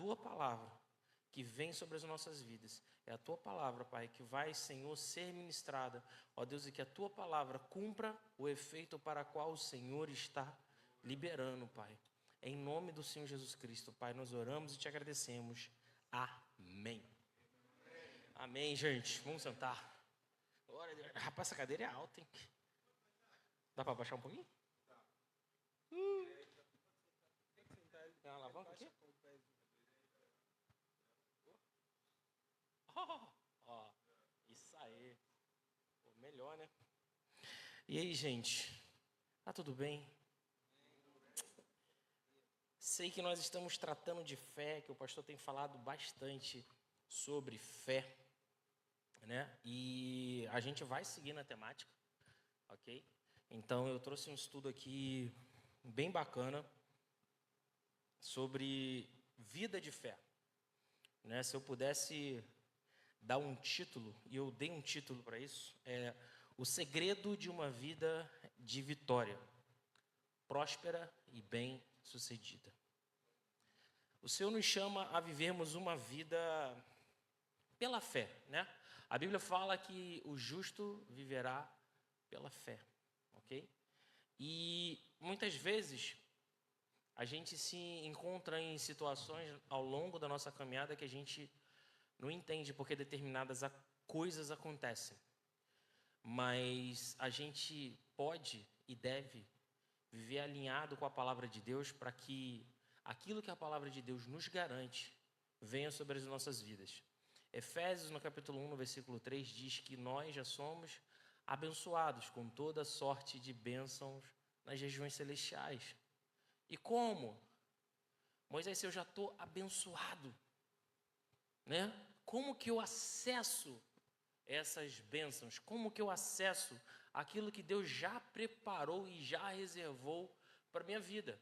Tua palavra que vem sobre as nossas vidas. É a Tua palavra, Pai, que vai, Senhor, ser ministrada. Ó Deus, e que a Tua palavra cumpra o efeito para qual o Senhor está liberando, Pai. Em nome do Senhor Jesus Cristo, Pai, nós oramos e te agradecemos. Amém. Amém, gente. Vamos sentar. Glória a Deus. Rapaz, essa cadeira é alta, hein? Dá para baixar um pouquinho? Tem uma alavanca aqui? Ó, isso aí. Pô, melhor, né? E aí, gente? Tá tudo bem? Sei que nós estamos tratando de fé, que o pastor tem falado bastante sobre fé, né? E a gente vai seguir na temática, ok? Então eu trouxe um estudo aqui bem bacana sobre vida de fé, né? Se eu pudesse dar um título, e eu dei um título para isso, é O Segredo de uma Vida de Vitória, Próspera e Bem-Sucedida. O Senhor nos chama a vivermos uma vida pela fé, né? A Bíblia fala que o justo viverá pela fé, ok? E muitas vezes a gente se encontra em situações ao longo da nossa caminhada que a gente não entende porque determinadas coisas acontecem. Mas a gente pode e deve viver alinhado com a palavra de Deus para que aquilo que a palavra de Deus nos garante venha sobre as nossas vidas. Efésios, no capítulo 1, no versículo 3, diz que nós já somos abençoados com toda sorte de bênçãos nas regiões celestiais. E como? Moisés, se eu já estou abençoado, né? Como que eu acesso essas bênçãos? Como que eu acesso aquilo que Deus já preparou e já reservou para a minha vida?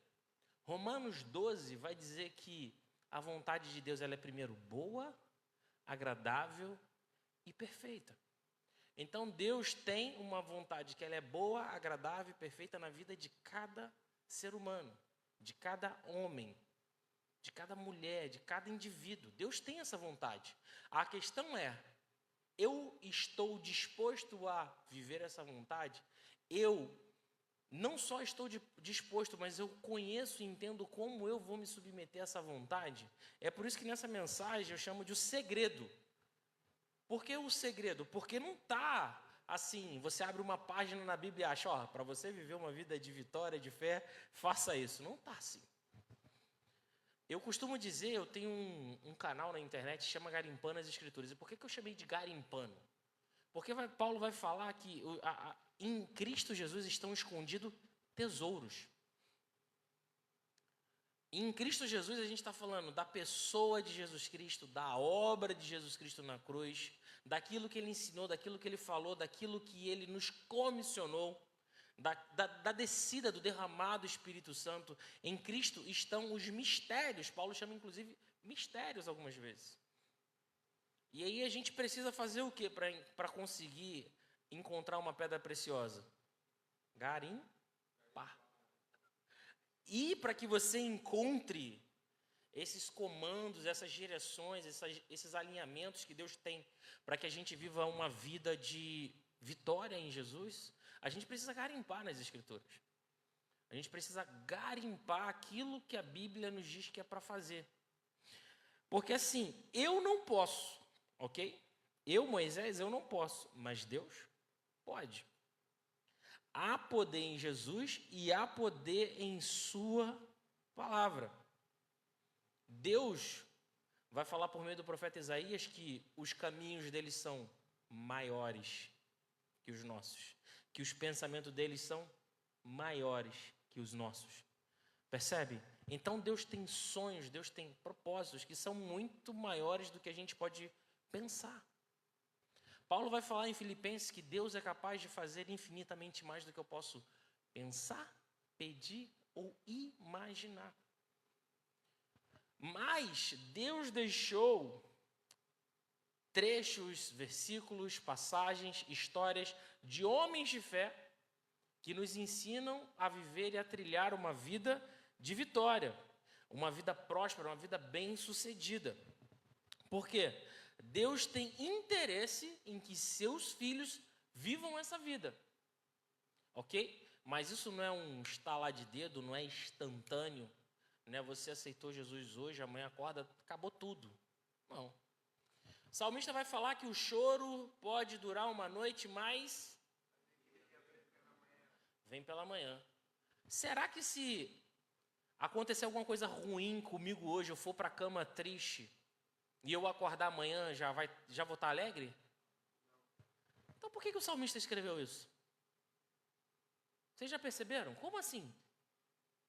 Romanos 12 vai dizer que a vontade de Deus ela é primeiro boa, agradável e perfeita. Então Deus tem uma vontade que ela é boa, agradável e perfeita na vida de cada ser humano, de cada homem, de cada mulher, de cada indivíduo. Deus tem essa vontade. A questão é, eu estou disposto a viver essa vontade? Eu não só estou disposto, mas eu conheço e entendo como eu vou me submeter a essa vontade. É por isso que nessa mensagem eu chamo de o segredo. Por que o segredo? Porque não está assim, você abre uma página na Bíblia e acha, ó, para você viver uma vida de vitória, de fé, faça isso. Não está assim. Eu costumo dizer, eu tenho um canal na internet que chama Garimpando as Escrituras. E por que eu chamei de garimpando? Porque Paulo vai falar que em Cristo Jesus estão escondidos tesouros. Em Cristo Jesus a gente está falando da pessoa de Jesus Cristo, da obra de Jesus Cristo na cruz, daquilo que Ele ensinou, daquilo que Ele falou, daquilo que Ele nos comissionou, da descida, do derramado Espírito Santo. Em Cristo estão os mistérios, Paulo chama inclusive mistérios algumas vezes. E aí a gente precisa fazer o que para conseguir encontrar uma pedra preciosa? Garimpar. E para que você encontre esses comandos, essas direções, esses alinhamentos que Deus tem para que a gente viva uma vida de vitória em Jesus, a gente precisa garimpar nas Escrituras. A gente precisa garimpar aquilo que a Bíblia nos diz que é para fazer. Porque assim, eu não posso, ok? Eu, Moisés, eu não posso, mas Deus pode. Há poder em Jesus e há poder em sua palavra. Deus vai falar por meio do profeta Isaías que os caminhos dele são maiores que os nossos, que os pensamentos deles são maiores que os nossos. Percebe? Então Deus tem sonhos, Deus tem propósitos que são muito maiores do que a gente pode pensar. Paulo vai falar em Filipenses que Deus é capaz de fazer infinitamente mais do que eu posso pensar, pedir ou imaginar. Mas Deus deixou trechos, versículos, passagens, histórias de homens de fé que nos ensinam a viver e a trilhar uma vida de vitória. uma vida próspera, uma vida bem-sucedida. Por quê? Deus tem interesse em que seus filhos vivam essa vida, ok? Mas isso não é um estalar de dedo, não é instantâneo, né? Você aceitou Jesus hoje, amanhã acorda, acabou tudo. Não. O salmista vai falar que o choro pode durar uma noite, mas vem pela manhã. Será que se acontecer alguma coisa ruim comigo hoje, eu for para a cama triste, e eu acordar amanhã, já vou estar alegre? Então por que o salmista escreveu isso? Vocês já perceberam? Como assim?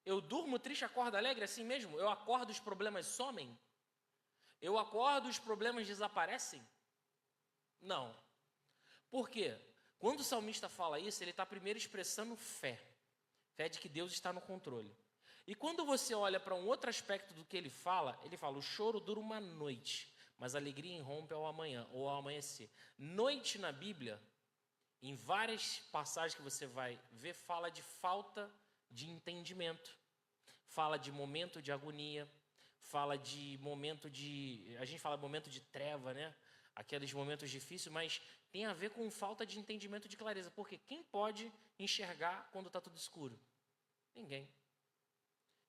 Eu durmo triste, acordo alegre assim mesmo? Eu acordo, os problemas somem? Eu acordo, os problemas desaparecem? Não. Por quê? Quando o salmista fala isso, ele está primeiro expressando fé. Fé de que Deus está no controle. E quando você olha para um outro aspecto do que ele fala, o choro dura uma noite, mas a alegria irrompe ao amanhã, ou ao amanhecer. Noite na Bíblia, em várias passagens que você vai ver, fala de falta de entendimento, fala de momento de agonia, fala de momento de... A gente fala momento de treva, né? Aqueles momentos difíceis, mas tem a ver com falta de entendimento, de clareza. Porque quem pode enxergar quando está tudo escuro? Ninguém.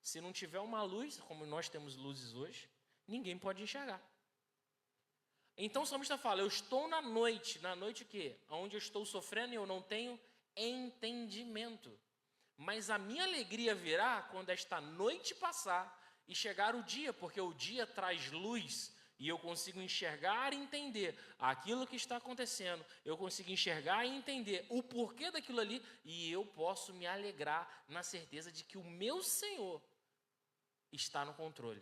Se não tiver uma luz, como nós temos luzes hoje, ninguém pode enxergar. Então o salmista fala, eu estou na noite o quê? Onde eu estou sofrendo e eu não tenho entendimento. Mas a minha alegria virá quando esta noite passar e chegar o dia, porque o dia traz luz e eu consigo enxergar e entender aquilo que está acontecendo. Eu consigo enxergar e entender o porquê daquilo ali e eu posso me alegrar na certeza de que o meu Senhor está no controle.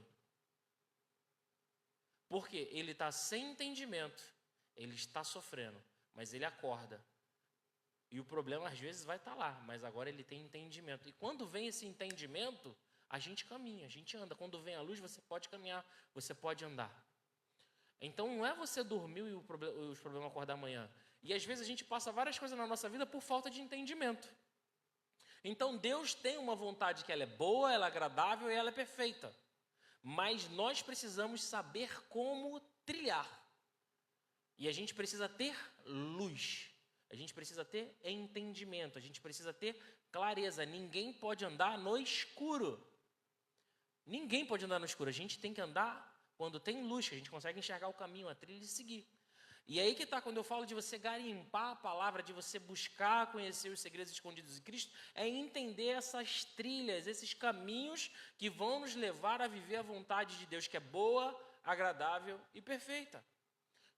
Porque ele está sem entendimento, ele está sofrendo, mas ele acorda. E o problema às vezes vai estar lá, mas agora ele tem entendimento. E quando vem esse entendimento, a gente caminha, a gente anda. Quando vem a luz, você pode caminhar, você pode andar. Então não é você dormir e os problemas acordar amanhã. E às vezes a gente passa várias coisas na nossa vida por falta de entendimento. Então Deus tem uma vontade que ela é boa, ela é agradável e ela é perfeita. Mas nós precisamos saber como trilhar. E a gente precisa ter luz. A gente precisa ter entendimento. A gente precisa ter clareza. Ninguém pode andar no escuro. Ninguém pode andar no escuro. A gente tem que andar quando tem luz, que a gente consegue enxergar o caminho, a trilha e seguir. E aí que está, quando eu falo de você garimpar a palavra, de você buscar conhecer os segredos escondidos em Cristo, é entender essas trilhas, esses caminhos que vão nos levar a viver a vontade de Deus, que é boa, agradável e perfeita.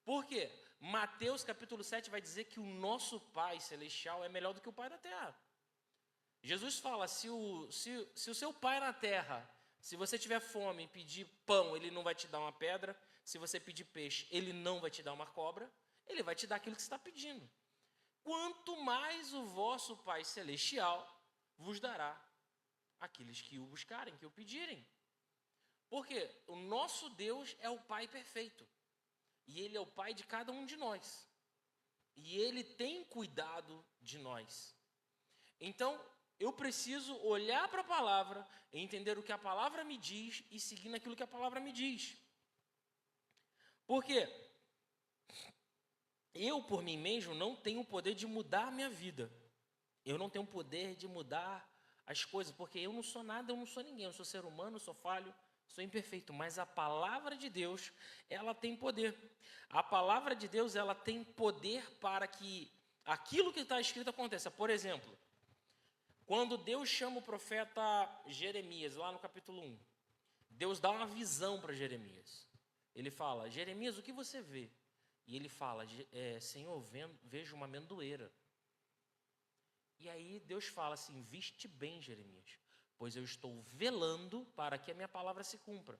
Por quê? Mateus capítulo 7 vai dizer que o nosso Pai Celestial é melhor do que o Pai da Terra. Jesus fala, se o seu Pai na Terra, se você tiver fome e pedir pão, Ele não vai te dar uma pedra. Se você pedir peixe, Ele não vai te dar uma cobra. Ele vai te dar aquilo que você está pedindo. Quanto mais o vosso Pai Celestial vos dará aqueles que o buscarem, que o pedirem. Porque o nosso Deus é o Pai perfeito. E Ele é o Pai de cada um de nós. E Ele tem cuidado de nós. Então, eu preciso olhar para a palavra, entender o que a palavra me diz e seguir naquilo que a palavra me diz. Porque eu, por mim mesmo, não tenho o poder de mudar a minha vida. Eu não tenho o poder de mudar as coisas, porque eu não sou nada, eu não sou ninguém. Eu sou ser humano, eu sou falho, sou imperfeito. Mas a palavra de Deus, ela tem poder. A palavra de Deus, ela tem poder para que aquilo que está escrito aconteça. Por exemplo, quando Deus chama o profeta Jeremias, lá no capítulo 1, Deus dá uma visão para Jeremias. Ele fala, Jeremias, o que você vê? E ele fala, Senhor, vejo uma amendoeira. E aí Deus fala assim, viste bem, Jeremias, pois eu estou velando para que a minha palavra se cumpra.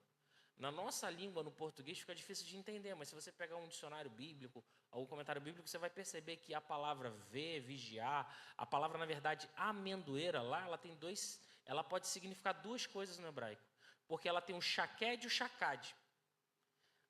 Na nossa língua, no português, fica difícil de entender, mas se você pegar um dicionário bíblico, algum comentário bíblico, você vai perceber que a palavra ver, vigiar, a palavra, na verdade, amendoeira, lá, ela pode significar duas coisas no hebraico, porque ela tem o shaqued e o shakad.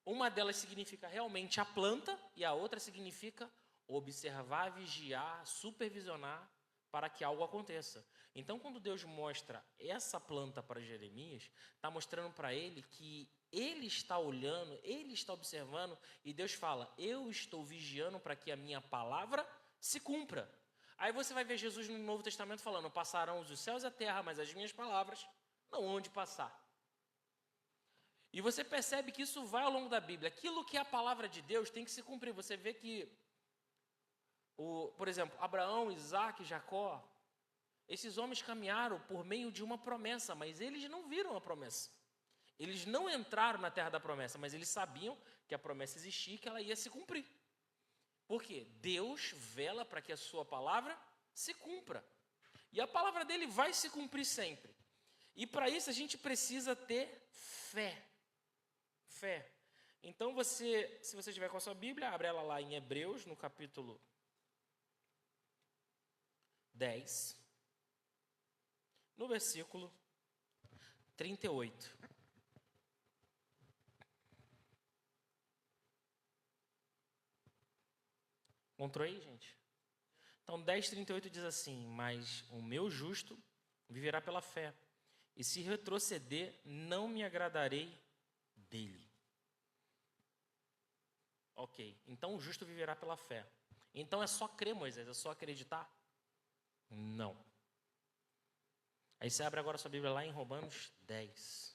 Uma delas significa realmente a planta e a outra significa observar, vigiar, supervisionar para que algo aconteça. Então, quando Deus mostra essa planta para Jeremias, está mostrando para ele que ele está olhando, ele está observando, e Deus fala: eu estou vigiando para que a minha palavra se cumpra. Aí você vai ver Jesus no Novo Testamento falando: passarão os céus e a terra, mas as minhas palavras não hão de passar. E você percebe que isso vai ao longo da Bíblia. Aquilo que é a palavra de Deus tem que se cumprir. Você vê que, por exemplo, Abraão, Isaac, Jacó, esses homens caminharam por meio de uma promessa, mas eles não viram a promessa. Eles não entraram na terra da promessa, mas eles sabiam que a promessa existia e que ela ia se cumprir. Por quê? Deus vela para que a sua palavra se cumpra. E a palavra dele vai se cumprir sempre. E para isso a gente precisa ter fé. Fé. Então se você estiver com a sua Bíblia, abre ela lá em Hebreus, no capítulo 10, no versículo 38. Encontrou aí, gente? Então, 10:38 diz assim: mas o meu justo viverá pela fé, e se retroceder, não me agradarei dele. Ok, então o justo viverá pela fé. Então é só crer, Moisés, é só acreditar? Não. Aí você abre agora a sua Bíblia lá em Romanos 10.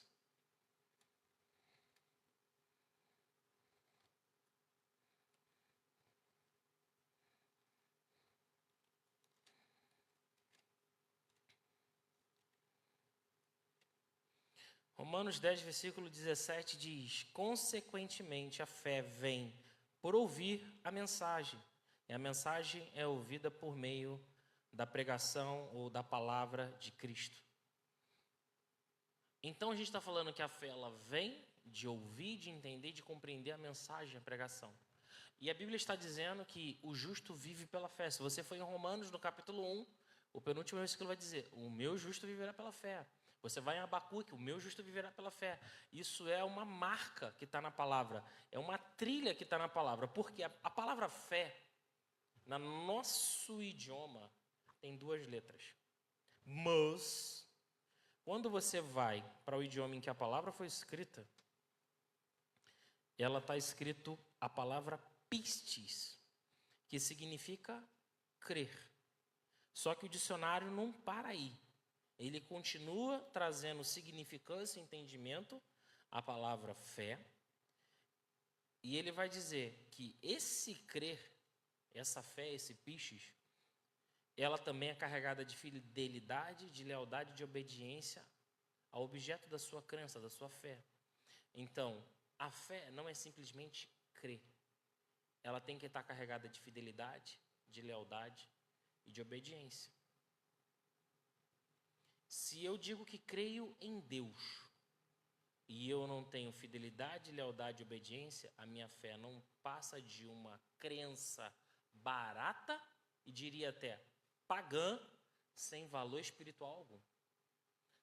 Romanos 10, versículo 17 diz: consequentemente, a fé vem por ouvir a mensagem, e a mensagem é ouvida por meio da pregação ou da palavra de Cristo. Então a gente está falando que a fé ela vem de ouvir, de entender, de compreender a mensagem, a pregação. E a Bíblia está dizendo que o justo vive pela fé. Se você for em Romanos, no capítulo 1, o penúltimo versículo vai dizer: o meu justo viverá pela fé. Você vai em Abacuque: o meu justo viverá pela fé. Isso é uma marca que está na palavra, é uma trilha que está na palavra, porque a palavra fé, no nosso idioma, tem duas letras. Mas, quando você vai para o idioma em que a palavra foi escrita, ela está escrito a palavra pistis, que significa crer. Só que o dicionário não para aí. Ele continua trazendo significância e entendimento à palavra fé. E ele vai dizer que esse crer, essa fé, esse pistis, ela também é carregada de fidelidade, de lealdade, de obediência ao objeto da sua crença, da sua fé. Então, a fé não é simplesmente crer. Ela tem que estar carregada de fidelidade, de lealdade e de obediência. Se eu digo que creio em Deus e eu não tenho fidelidade, lealdade e obediência, a minha fé não passa de uma crença barata e diria até pagã, sem valor espiritual algum,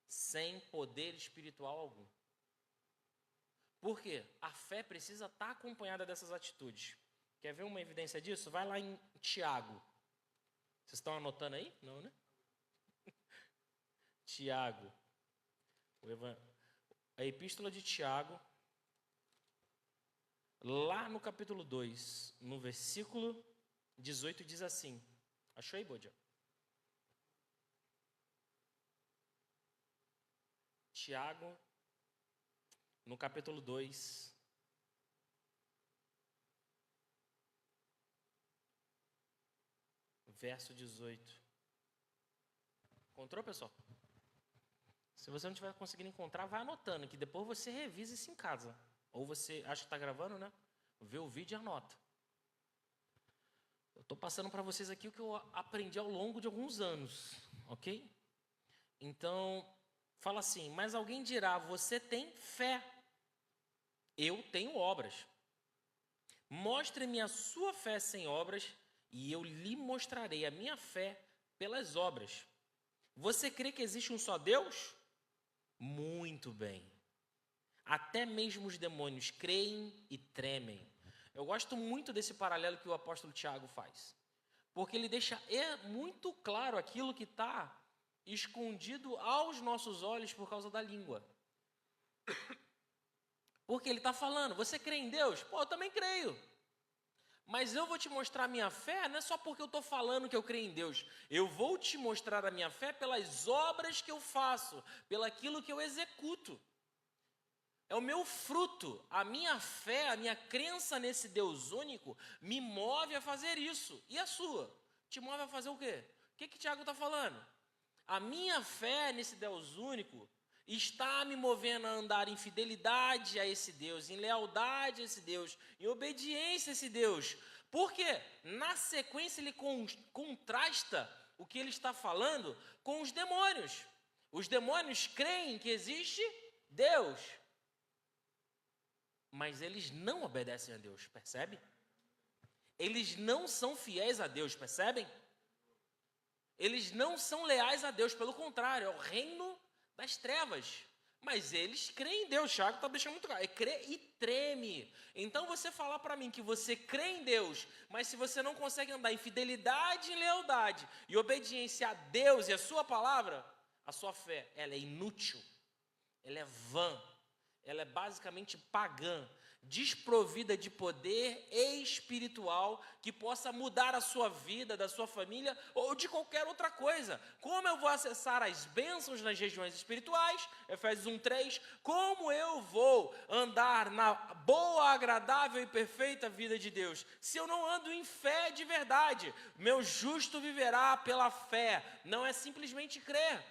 sem poder espiritual algum. Por quê? A fé precisa estar acompanhada dessas atitudes. Quer ver uma evidência disso? Vai lá em Tiago. Vocês estão anotando aí? Não, né? Tiago. A epístola de Tiago, lá no capítulo 2, no versículo 18, diz assim. Achou aí, Bodia? Tiago, no capítulo 2, verso 18. Encontrou, pessoal? Se você não estiver conseguindo encontrar, vai anotando, que depois você revisa isso em casa. Ou você acha que está gravando, né? Vê o vídeo e anota. Eu estou passando para vocês aqui o que eu aprendi ao longo de alguns anos, ok? Então, fala assim: mas alguém dirá, você tem fé, eu tenho obras. Mostre-me a sua fé sem obras, e eu lhe mostrarei a minha fé pelas obras. Você crê que existe um só Deus? Muito bem. Até mesmo os demônios creem e tremem. Eu gosto muito desse paralelo que o apóstolo Tiago faz. porque ele deixa muito claro aquilo que está escondido aos nossos olhos por causa da língua. Porque ele está falando, você crê em Deus? Pô, eu também creio. Mas eu vou te mostrar a minha fé, não é só porque eu estou falando que eu creio em Deus. Eu vou te mostrar a minha fé pelas obras que eu faço, pelaquilo que eu executo. É o meu fruto, a minha fé, a minha crença nesse Deus único me move a fazer isso. E a sua? Te move a fazer o quê? O que Tiago está falando? A minha fé nesse Deus único está me movendo a andar em fidelidade a esse Deus, em lealdade a esse Deus, em obediência a esse Deus. Porque na sequência ele contrasta o que ele está falando com os demônios. Os demônios creem que existe Deus, mas eles não obedecem a Deus, percebe? Eles não são fiéis a Deus, percebem? Eles não são leais a Deus, pelo contrário, é o reino das trevas. Mas eles creem em Deus, Tiago está deixando muito claro, é crê e treme. Então você falar para mim que você crê em Deus, mas se você não consegue andar em fidelidade e lealdade e obediência a Deus e a sua palavra, a sua fé, ela é inútil, ela é vã, ela é basicamente pagã, desprovida de poder espiritual que possa mudar a sua vida, da sua família ou de qualquer outra coisa. Como eu vou acessar as bênçãos nas regiões espirituais? Efésios 1:3. Como eu vou andar na boa, agradável e perfeita vida de Deus? Se eu não ando em fé de verdade, meu justo viverá pela fé. Não é simplesmente crer.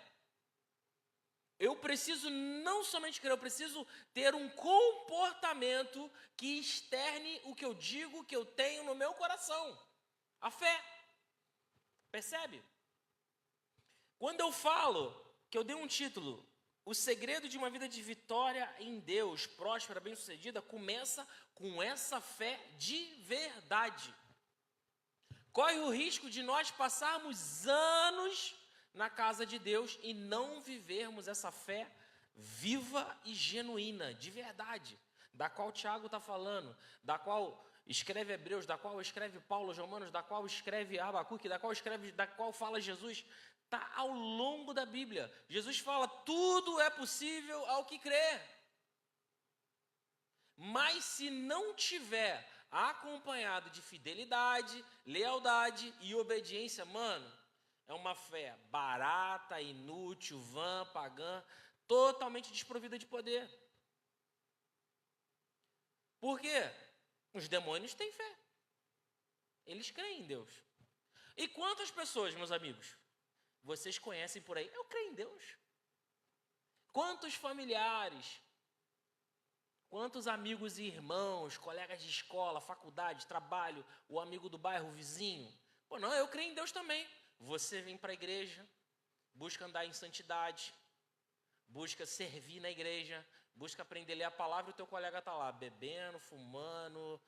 Eu preciso não somente crer, eu preciso ter um comportamento que externe o que eu digo, que eu tenho no meu coração. A fé. Percebe? Quando eu falo, que eu dei um título, o segredo de uma vida de vitória em Deus, próspera, bem-sucedida, começa com essa fé de verdade. Corre o risco de nós passarmos anos na casa de Deus e não vivermos essa fé viva e genuína, de verdade, da qual Tiago está falando, da qual escreve Hebreus, da qual escreve Paulo aos Romanos, da qual escreve Abacuque, da qual fala Jesus, está ao longo da Bíblia. Jesus fala, tudo é possível ao que crê. Mas se não tiver acompanhado de fidelidade, lealdade e obediência, mano, é uma fé barata, inútil, vã, pagã, totalmente desprovida de poder. Por quê? Os demônios têm fé. Eles creem em Deus. E quantas pessoas, meus amigos, vocês conhecem por aí? Eu creio em Deus. Quantos familiares, quantos amigos e irmãos, colegas de escola, faculdade, trabalho, o amigo do bairro, o vizinho? Pô, não, eu creio em Deus também. Você vem para a igreja, busca andar em santidade, busca servir na igreja, busca aprender a ler a palavra e o teu colega está lá, bebendo, fumando,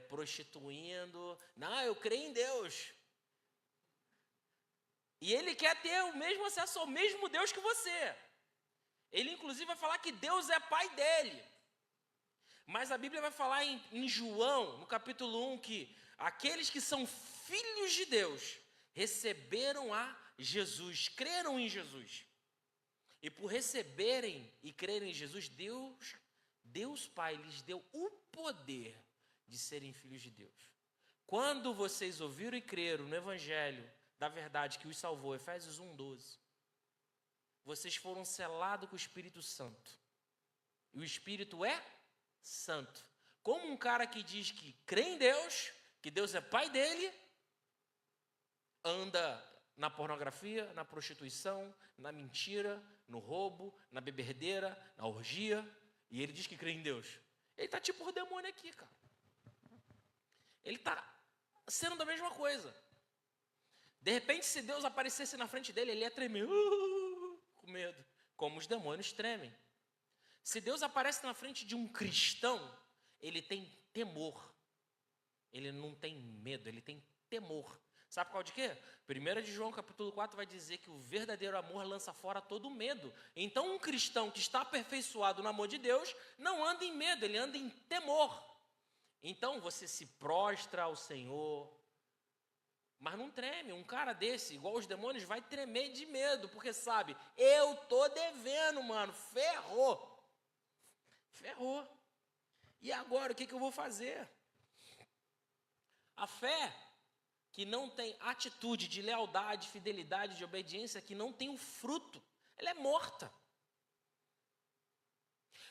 prostituindo. Não, eu creio em Deus. E ele quer ter o mesmo acesso ao mesmo Deus que você. Ele inclusive vai falar que Deus é pai dele. Mas a Bíblia vai falar em João, no capítulo 1, que aqueles que são filhos de Deus receberam a Jesus, creram em Jesus. E por receberem e crerem em Jesus, Deus Pai lhes deu o poder de serem filhos de Deus. Quando vocês ouviram e creram no Evangelho da verdade que os salvou, Efésios 1:12, vocês foram selados com o Espírito Santo. E o Espírito é santo. Como um cara que diz que crê em Deus, que Deus é pai dele, anda na pornografia, na prostituição, na mentira, no roubo, na beberdeira, na orgia, e ele diz que crê em Deus. Ele está tipo o demônio aqui, cara. Ele está sendo da mesma coisa. De repente, se Deus aparecesse na frente dele, ele ia tremer, com medo, como os demônios tremem. Se Deus aparece na frente de um cristão, ele tem temor. Ele não tem medo, ele tem temor. Sabe qual de quê? 1 de João capítulo 4 vai dizer que o verdadeiro amor lança fora todo medo. Então um cristão que está aperfeiçoado no amor de Deus não anda em medo, ele anda em temor. Então você se prostra ao Senhor, Mas não treme. Um cara desse, igual os demônios, vai tremer de medo, porque sabe, eu tô devendo, mano, ferrou. Ferrou. E agora, o que eu vou fazer? A fé que não tem atitude de lealdade, fidelidade, de obediência, que não tem o fruto, ela é morta.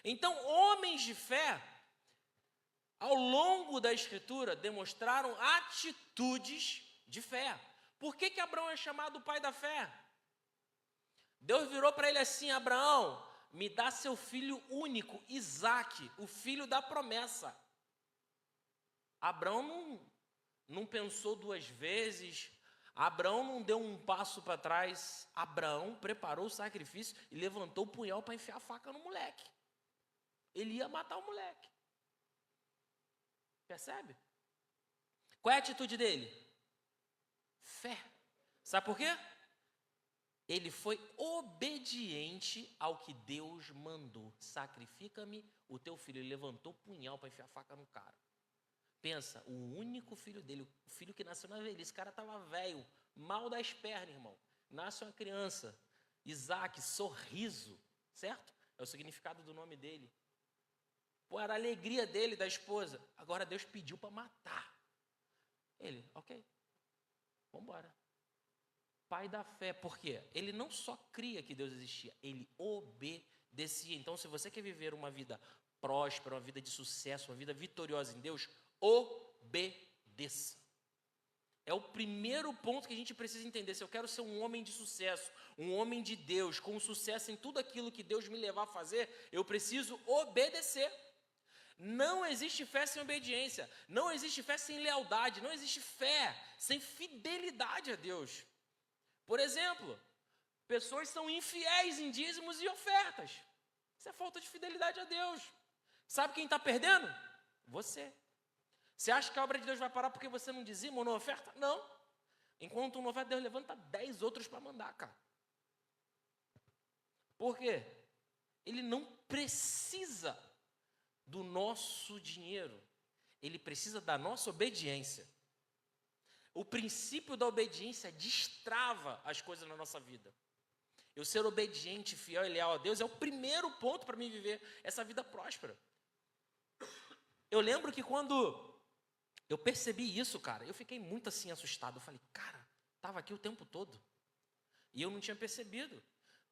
Então, homens de fé, ao longo da Escritura, demonstraram atitudes de fé. Por que Abraão é chamado o pai da fé? Deus virou para ele assim: Abraão, me dá seu filho único, Isaque, o filho da promessa. Abraão não pensou duas vezes, Abraão não deu um passo para trás. Abraão preparou o sacrifício e levantou o punhal para enfiar a faca no moleque. Ele ia matar o moleque. Percebe? Qual é a atitude dele? Fé. Sabe por quê? Ele foi obediente ao que Deus mandou. Sacrifica-me o teu filho. Ele levantou o punhal para enfiar a faca no cara. Pensa, o único filho dele, o filho que nasceu na velhice, esse cara estava velho, mal das pernas, irmão. Nasce uma criança, Isaque, sorriso, certo? É o significado do nome dele. Pô, era a alegria dele, da esposa. Agora Deus pediu para matar. Ele, ok, vamos embora. Pai da fé, por quê? Ele não só cria que Deus existia, ele obedecia. Então, se você quer viver uma vida próspera, uma vida de sucesso, uma vida vitoriosa em Deus, obedeça. É o primeiro ponto que a gente precisa entender. Se eu quero ser um homem de sucesso, um homem de Deus, com sucesso em tudo aquilo que Deus me levar a fazer, eu preciso obedecer. Não existe fé sem obediência, não existe fé sem lealdade, não existe fé sem fidelidade a Deus. Por exemplo, pessoas são infiéis em dízimos e ofertas. Isso é falta de fidelidade a Deus. Sabe quem está perdendo? Você. Você acha que a obra de Deus vai parar porque você não dizima ou não oferta? Não. Enquanto um oferta, Deus levanta 10 outros para mandar, cara. Por quê? Ele não precisa do nosso dinheiro. Ele precisa da nossa obediência. O princípio da obediência destrava as coisas na nossa vida. Eu ser obediente, fiel e leal a Deus é o primeiro ponto para mim viver essa vida próspera. Eu lembro que quando eu percebi isso, cara, eu fiquei muito assim assustado. Eu falei, cara, estava aqui o tempo todo. E eu não tinha percebido.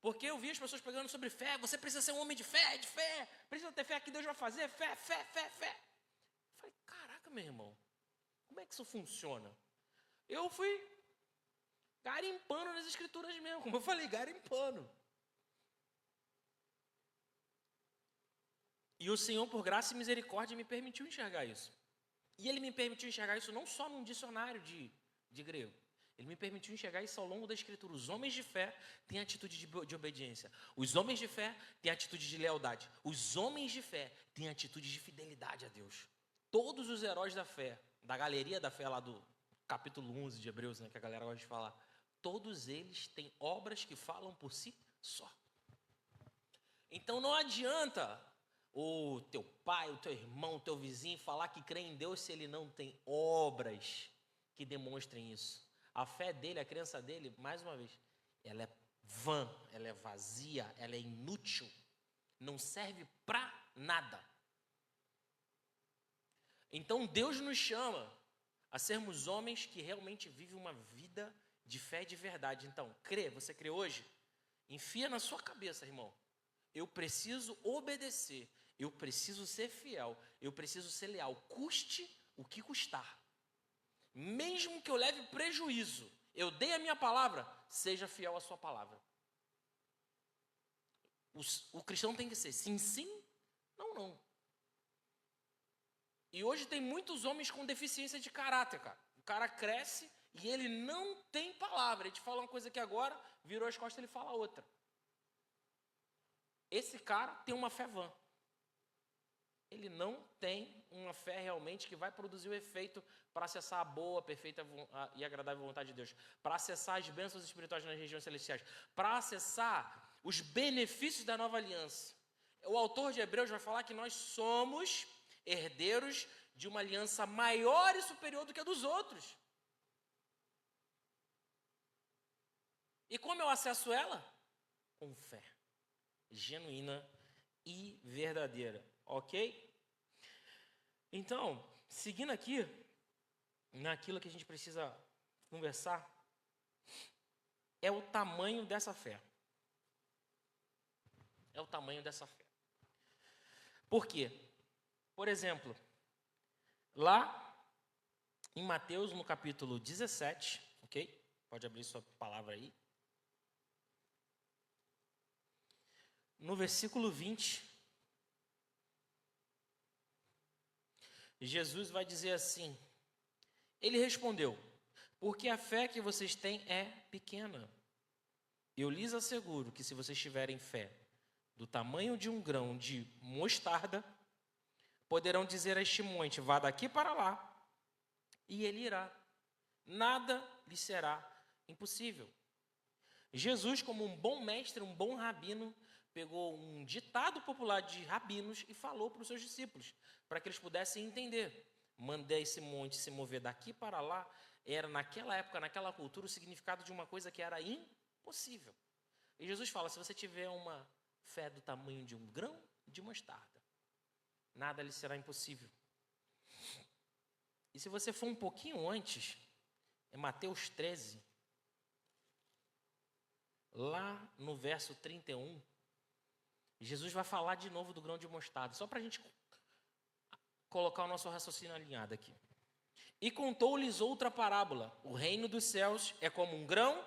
Porque eu vi as pessoas pregando sobre fé. Você precisa ser um homem de fé. Precisa ter fé que Deus vai fazer. Fé. Eu falei, caraca, meu irmão, como é que isso funciona? Eu fui garimpando nas escrituras mesmo. Como eu falei, garimpando. E o Senhor, por graça e misericórdia, me permitiu enxergar isso. E Ele me permitiu enxergar isso não só num dicionário de grego. Ele me permitiu enxergar isso ao longo da Escritura. Os homens de fé têm atitude de obediência. Os homens de fé têm atitude de lealdade. Os homens de fé têm atitude de fidelidade a Deus. Todos os heróis da fé, da galeria da fé lá do capítulo 11 de Hebreus, né, que a galera gosta de falar, todos eles têm obras que falam por si só. Então não adianta o teu pai, o teu irmão, o teu vizinho falar que crê em Deus se ele não tem obras que demonstrem isso. A fé dele, a crença dele, mais uma vez, ela é vã, ela é vazia, ela é inútil, não serve para nada. Então Deus nos chama a sermos homens que realmente vivem uma vida de fé de verdade. Então, você crê hoje? Enfia na sua cabeça, irmão. Eu preciso obedecer, eu preciso ser fiel, eu preciso ser leal, custe o que custar. Mesmo que eu leve prejuízo, eu dei a minha palavra, seja fiel à sua palavra. O cristão tem que ser sim, sim, não, não. E hoje tem muitos homens com deficiência de caráter, cara. O cara cresce e ele não tem palavra. Ele te fala uma coisa aqui agora, virou as costas e ele fala outra. Esse cara tem uma fé vã. Ele não tem uma fé realmente que vai produzir o efeito para acessar a boa, perfeita e agradável vontade de Deus, para acessar as bênçãos espirituais nas regiões celestiais, para acessar os benefícios da nova aliança. O autor de Hebreus vai falar que nós somos herdeiros de uma aliança maior e superior do que a dos outros. E como eu acesso ela? Com fé genuína e verdadeira, ok? Então, seguindo aqui, naquilo que a gente precisa conversar, é o tamanho dessa fé. É o tamanho dessa fé. Por quê? Por exemplo, lá em Mateus, no capítulo 17, ok? Pode abrir sua palavra aí. No versículo 20, Jesus vai dizer assim: ele respondeu, porque a fé que vocês têm é pequena. Eu lhes asseguro que se vocês tiverem fé do tamanho de um grão de mostarda, poderão dizer a este monte, vá daqui para lá, e ele irá. Nada lhe será impossível. Jesus, como um bom mestre, um bom rabino, pegou um ditado popular de rabinos e falou para os seus discípulos, para que eles pudessem entender. Mandei esse monte se mover daqui para lá, era naquela época, naquela cultura, o significado de uma coisa que era impossível. E Jesus fala, se você tiver uma fé do tamanho de um grão de mostarda, nada lhe será impossível. E se você for um pouquinho antes, é Mateus 13, lá no verso 31, Jesus vai falar de novo do grão de mostarda, só para a gente colocar o nosso raciocínio alinhado aqui. E contou-lhes outra parábola, o reino dos céus é como um grão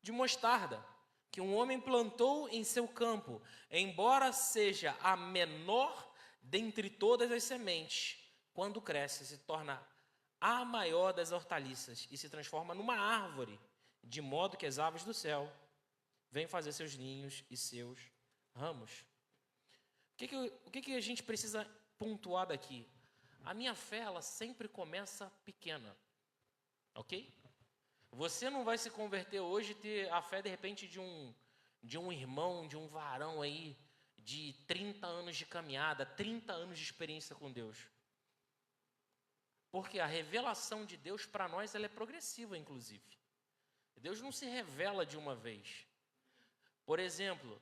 de mostarda, que um homem plantou em seu campo, embora seja a menor dentre todas as sementes, quando cresce, se torna a maior das hortaliças e se transforma numa árvore, de modo que as aves do céu vêm fazer seus ninhos e seus ramos. O que a gente precisa pontuar daqui? A minha fé, ela sempre começa pequena, ok? Você não vai se converter hoje e ter a fé, de repente, de um irmão, de um varão aí, de 30 anos de caminhada, 30 anos de experiência com Deus. Porque a revelação de Deus para nós, ela é progressiva, inclusive. Deus não se revela de uma vez. Por exemplo,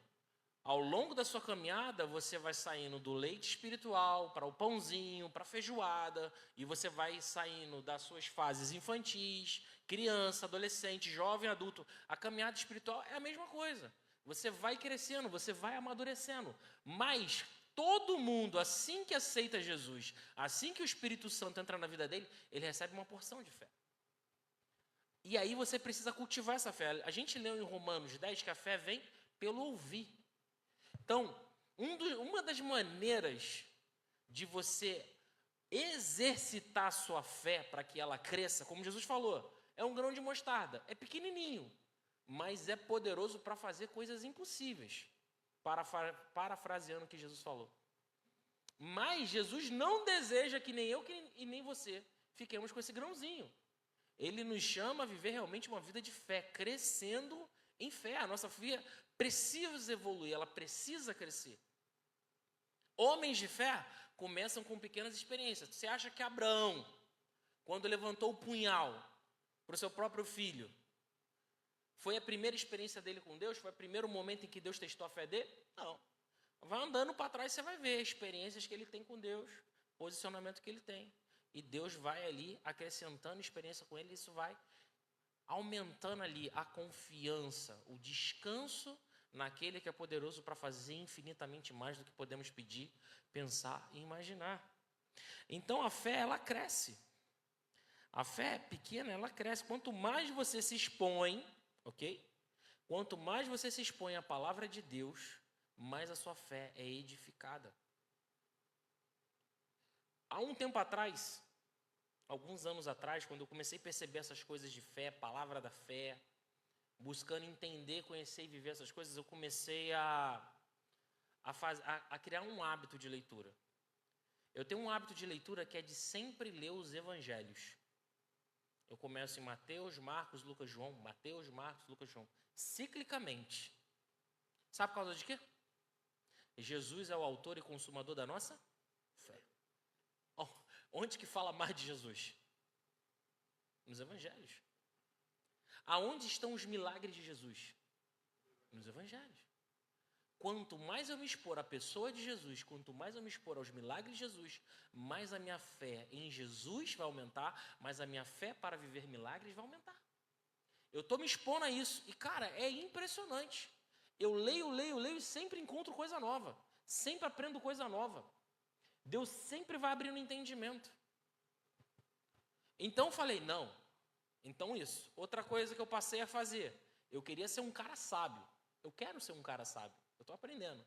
ao longo da sua caminhada, você vai saindo do leite espiritual para o pãozinho, para a feijoada, e você vai saindo das suas fases infantis, criança, adolescente, jovem, adulto. A caminhada espiritual é a mesma coisa. Você vai crescendo, você vai amadurecendo. Mas todo mundo, assim que aceita Jesus, assim que o Espírito Santo entra na vida dele, ele recebe uma porção de fé. E aí você precisa cultivar essa fé. A gente leu em Romanos 10 que a fé vem pelo ouvir. Então, uma das maneiras de você exercitar a sua fé para que ela cresça, como Jesus falou, é um grão de mostarda. É pequenininho, mas é poderoso para fazer coisas impossíveis, parafraseando o que Jesus falou. Mas Jesus não deseja que nem eu e nem você fiquemos com esse grãozinho. Ele nos chama a viver realmente uma vida de fé, crescendo em fé. A nossa fé precisa evoluir, ela precisa crescer. Homens de fé começam com pequenas experiências. Você acha que Abraão, quando levantou o punhal para o seu próprio filho, foi a primeira experiência dele com Deus? Foi o primeiro momento em que Deus testou a fé dele? Não. Vai andando para trás, você vai ver experiências que ele tem com Deus, posicionamento que ele tem. E Deus vai ali acrescentando experiência com ele, isso vai aumentando ali a confiança, o descanso naquele que é poderoso para fazer infinitamente mais do que podemos pedir, pensar e imaginar. Então a fé, ela cresce. A fé pequena, ela cresce. Quanto mais você se expõe, ok? Quanto mais você se expõe à palavra de Deus, mais a sua fé é edificada. Há um tempo atrás, alguns anos atrás, quando eu comecei a perceber essas coisas de fé, palavra da fé, buscando entender, conhecer e viver essas coisas, eu comecei a criar um hábito de leitura. Eu tenho um hábito de leitura que é de sempre ler os evangelhos. Eu começo em Mateus, Marcos, Lucas, João, Mateus, Marcos, Lucas, João, ciclicamente. Sabe por causa de quê? Jesus é o autor e consumador da nossa fé. Onde que fala mais de Jesus? Nos evangelhos. Aonde estão os milagres de Jesus? Nos evangelhos. Quanto mais eu me expor à pessoa de Jesus, quanto mais eu me expor aos milagres de Jesus, mais a minha fé em Jesus vai aumentar, mais a minha fé para viver milagres vai aumentar. Eu estou me expondo a isso. E, cara, é impressionante. Eu leio e sempre encontro coisa nova. Sempre aprendo coisa nova. Deus sempre vai abrindo entendimento. Então, falei, não. Então, isso. Outra coisa que eu passei a fazer. Eu queria ser um cara sábio. Eu quero ser um cara sábio. Eu estou aprendendo. O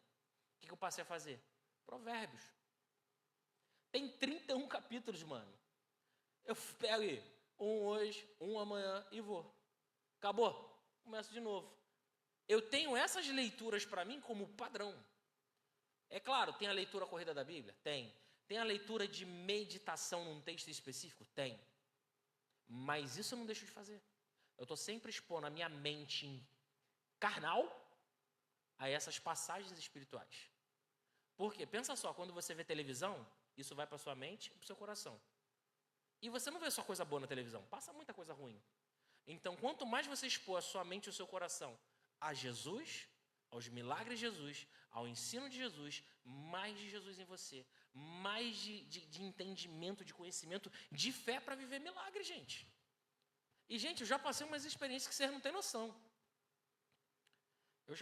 que eu passei a fazer? Provérbios. Tem 31 capítulos, mano. Eu pego aí, um hoje, um amanhã e vou. Acabou. Começo de novo. Eu tenho essas leituras para mim como padrão. É claro, tem a leitura corrida da Bíblia? Tem. Tem a leitura de meditação num texto específico? Tem. Mas isso eu não deixo de fazer. Eu estou sempre expondo a minha mente carnal a essas passagens espirituais. Por quê? Pensa só, quando você vê televisão, isso vai para sua mente e para o seu coração. E você não vê só coisa boa na televisão, passa muita coisa ruim. Então, quanto mais você expor a sua mente e o seu coração a Jesus, aos milagres de Jesus, ao ensino de Jesus, mais de Jesus em você, mais de entendimento, de conhecimento, de fé para viver milagres, gente. E, gente, eu já passei umas experiências que vocês não têm noção. Eu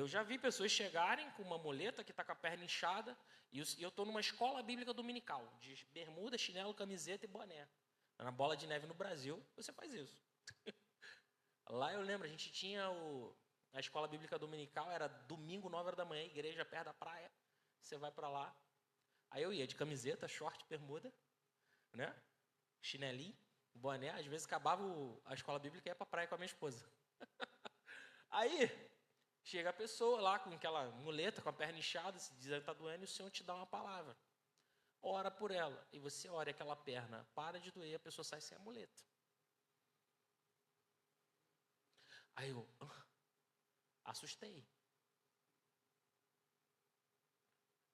já vi pessoas chegarem com uma muleta que está com a perna inchada e eu estou numa escola bíblica dominical, de bermuda, chinelo, camiseta e boné. Na Bola de Neve no Brasil, você faz isso. Lá eu lembro, a gente tinha a escola bíblica dominical, era domingo, 9 horas da manhã, igreja perto da praia, você vai para lá. Aí eu ia de camiseta, short, bermuda, né? Chinelinho, boné, às vezes acabava a escola bíblica e ia para a praia com a minha esposa. Aí, chega a pessoa lá com aquela muleta, com a perna inchada, se dizendo que está doendo, e o Senhor te dá uma palavra. Ora por ela, e você ora e aquela perna para de doer, a pessoa sai sem a muleta. Aí eu assustei.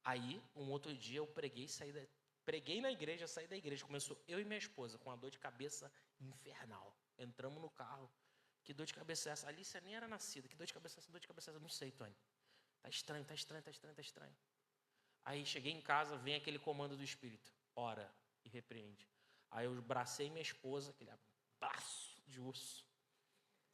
Aí, um outro dia, eu preguei na igreja, saí da igreja. Começou eu e minha esposa com uma dor de cabeça infernal. Entramos no carro. Que dor de cabeça é essa? A Alicia nem era nascida. Que dor de cabeça é essa? Dor de cabeça é essa? Não sei, Tony. Tá estranho. Aí cheguei em casa, vem aquele comando do Espírito. Ora e repreende. Aí eu abracei minha esposa, aquele abraço de urso.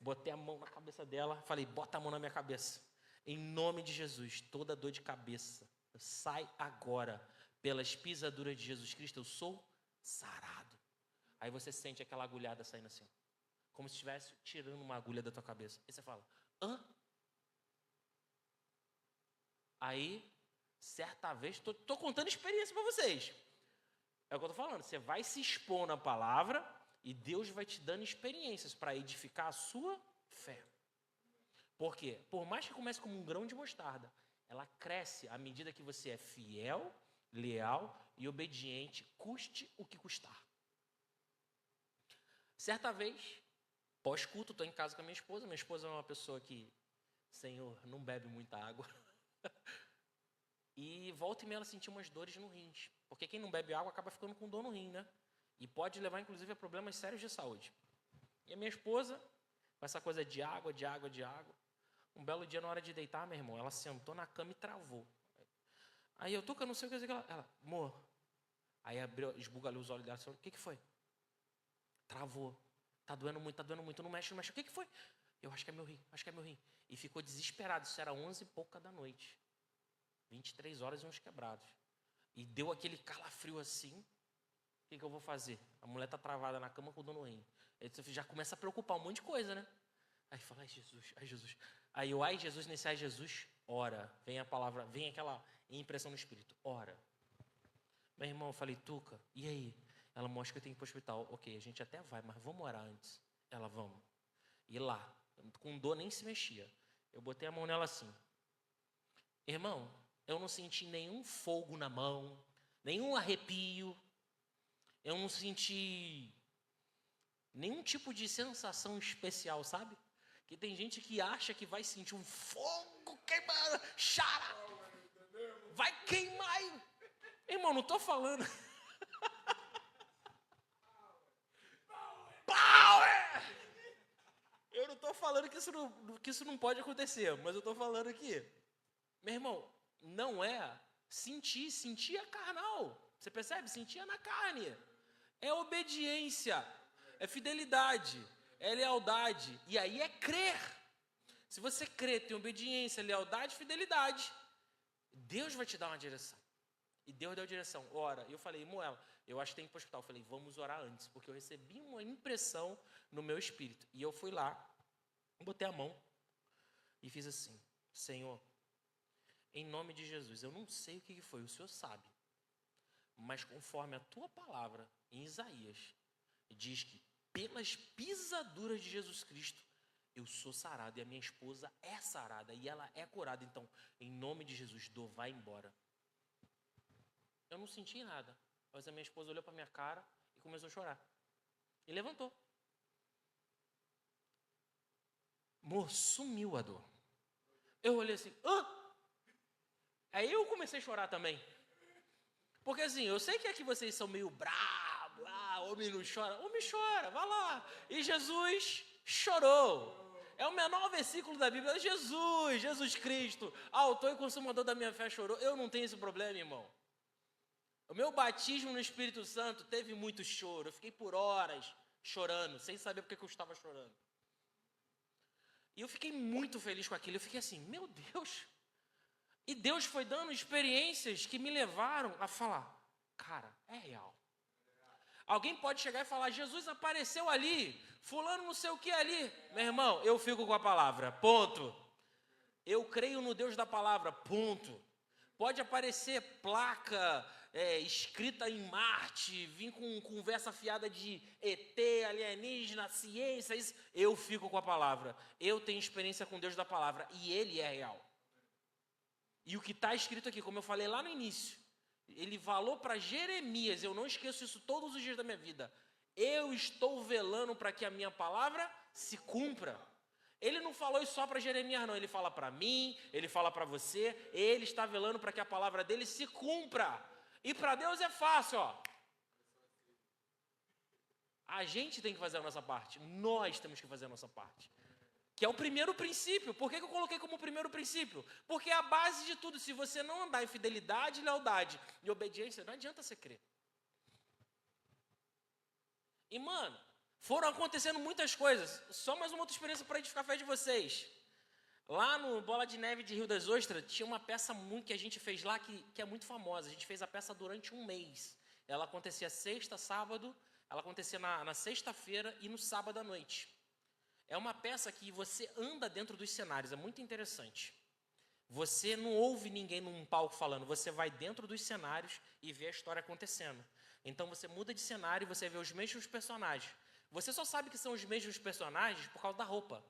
Botei a mão na cabeça dela, falei, bota a mão na minha cabeça. Em nome de Jesus, toda dor de cabeça, sai agora. Pelas pisaduras de Jesus Cristo, eu sou sarado. Aí você sente aquela agulhada saindo assim, como se estivesse tirando uma agulha da tua cabeça. Aí você fala, hã? Aí, certa vez, estou contando experiência para vocês. É o que eu estou falando, você vai se expor na palavra e Deus vai te dando experiências para edificar a sua fé. Por quê? Por mais que comece como um grão de mostarda, ela cresce à medida que você é fiel, leal e obediente, custe o que custar. Certa vez, pós-culto, estou em casa com a minha esposa. Minha esposa é uma pessoa que, Senhor, não bebe muita água. E volta e meia ela sentiu umas dores no rins. Porque quem não bebe água acaba ficando com dor no rim, né? E pode levar, inclusive, a problemas sérios de saúde. E a minha esposa, com essa coisa de água, um belo dia, na hora de deitar, meu irmão, ela sentou na cama e travou. Aí eu, Tuca, não sei o que dizer. Ela, amor. Aí abriu, esbugalhou os olhos dela. O que foi? Travou. Tá doendo muito, não mexe. O que foi? Eu acho que é meu rim. E ficou desesperado. Isso era 11 e pouca da noite. 23 horas e uns quebrados. E deu aquele calafrio assim. O que eu vou fazer? A mulher tá travada na cama com dor no rim. Aí você já começa a preocupar um monte de coisa, né? Aí fala, ai Jesus. Aí eu, ai Jesus, nesse ai Jesus, ora. Vem a palavra, vem aquela impressão no espírito, ora. Meu irmão, eu falei, Tuca, e aí? Ela mostra que eu tenho que ir para o hospital. Ok, a gente até vai, mas vamos orar antes. Ela, vamos. E lá, com dor nem se mexia. Eu botei a mão nela assim. Irmão, eu não senti nenhum fogo na mão, nenhum arrepio. Eu não senti nenhum tipo de sensação especial, sabe? Que tem gente que acha que vai sentir um fogo queimando, xara, vai queimar. Irmão, não estou falando. Power! Eu não estou falando que isso não pode acontecer, mas eu estou falando aqui. Meu irmão, não é sentir é carnal. Você percebe? Sentir é na carne. É obediência, é fidelidade, é lealdade. E aí é crer. Se você crer, tem obediência, lealdade, fidelidade, Deus vai te dar uma direção. E Deus deu a direção. Ora, eu falei, Moela, eu acho que tem que ir para o hospital. Eu falei, vamos orar antes, porque eu recebi uma impressão no meu espírito. E eu fui lá, botei a mão e fiz assim: Senhor, em nome de Jesus, eu não sei o que foi, o Senhor sabe. Mas conforme a tua palavra, em Isaías, diz que pelas pisaduras de Jesus Cristo, eu sou sarado e a minha esposa é sarada e ela é curada. Então, em nome de Jesus, vai embora. Eu não senti nada, mas a minha esposa olhou para minha cara e começou a chorar. E levantou. Amor, sumiu a dor. Eu olhei assim, hã? Aí eu comecei a chorar também. Porque assim, eu sei que aqui vocês são meio bravos, homem não chora. Homem chora, vai lá. E Jesus chorou. É o menor versículo da Bíblia. Jesus Cristo, autor e consumador da minha fé, chorou. Eu não tenho esse problema, irmão. O meu batismo no Espírito Santo teve muito choro. Eu fiquei por horas chorando, sem saber porque que eu estava chorando. E eu fiquei muito feliz com aquilo. Eu fiquei assim, meu Deus. E Deus foi dando experiências que me levaram a falar, cara, é real. Alguém pode chegar e falar, Jesus apareceu ali, fulano não sei o que ali. Meu irmão, eu fico com a palavra, ponto. Eu creio no Deus da palavra, ponto. Pode aparecer placa escrita em Marte, vir com conversa fiada de ET, alienígena, ciência, isso. Eu fico com a palavra. Eu tenho experiência com Deus da palavra e Ele é real. E o que está escrito aqui, como eu falei lá no início, ele falou para Jeremias, eu não esqueço isso todos os dias da minha vida. Eu estou velando para que a minha palavra se cumpra. Ele não falou isso só para Jeremias, não. Ele fala para mim, ele fala para você. Ele está velando para que a palavra dele se cumpra. E para Deus é fácil, ó. A gente tem que fazer a nossa parte. Nós temos que fazer a nossa parte. Que é o primeiro princípio. Por que eu coloquei como primeiro princípio? Porque é a base de tudo. Se você não andar em fidelidade, lealdade e obediência, não adianta você crer. E, mano, foram acontecendo muitas coisas. Só mais uma outra experiência para edificar a fé de vocês. Lá no Bola de Neve de Rio das Ostras, tinha uma peça que a gente fez lá que é muito famosa. A gente fez a peça durante um mês. Ela acontecia sexta, sábado, ela acontecia na sexta-feira e no sábado à noite. É uma peça que você anda dentro dos cenários, é muito interessante. Você não ouve ninguém num palco falando, você vai dentro dos cenários e vê a história acontecendo. Então você muda de cenário e você vê os mesmos personagens. Você só sabe que são os mesmos personagens por causa da roupa.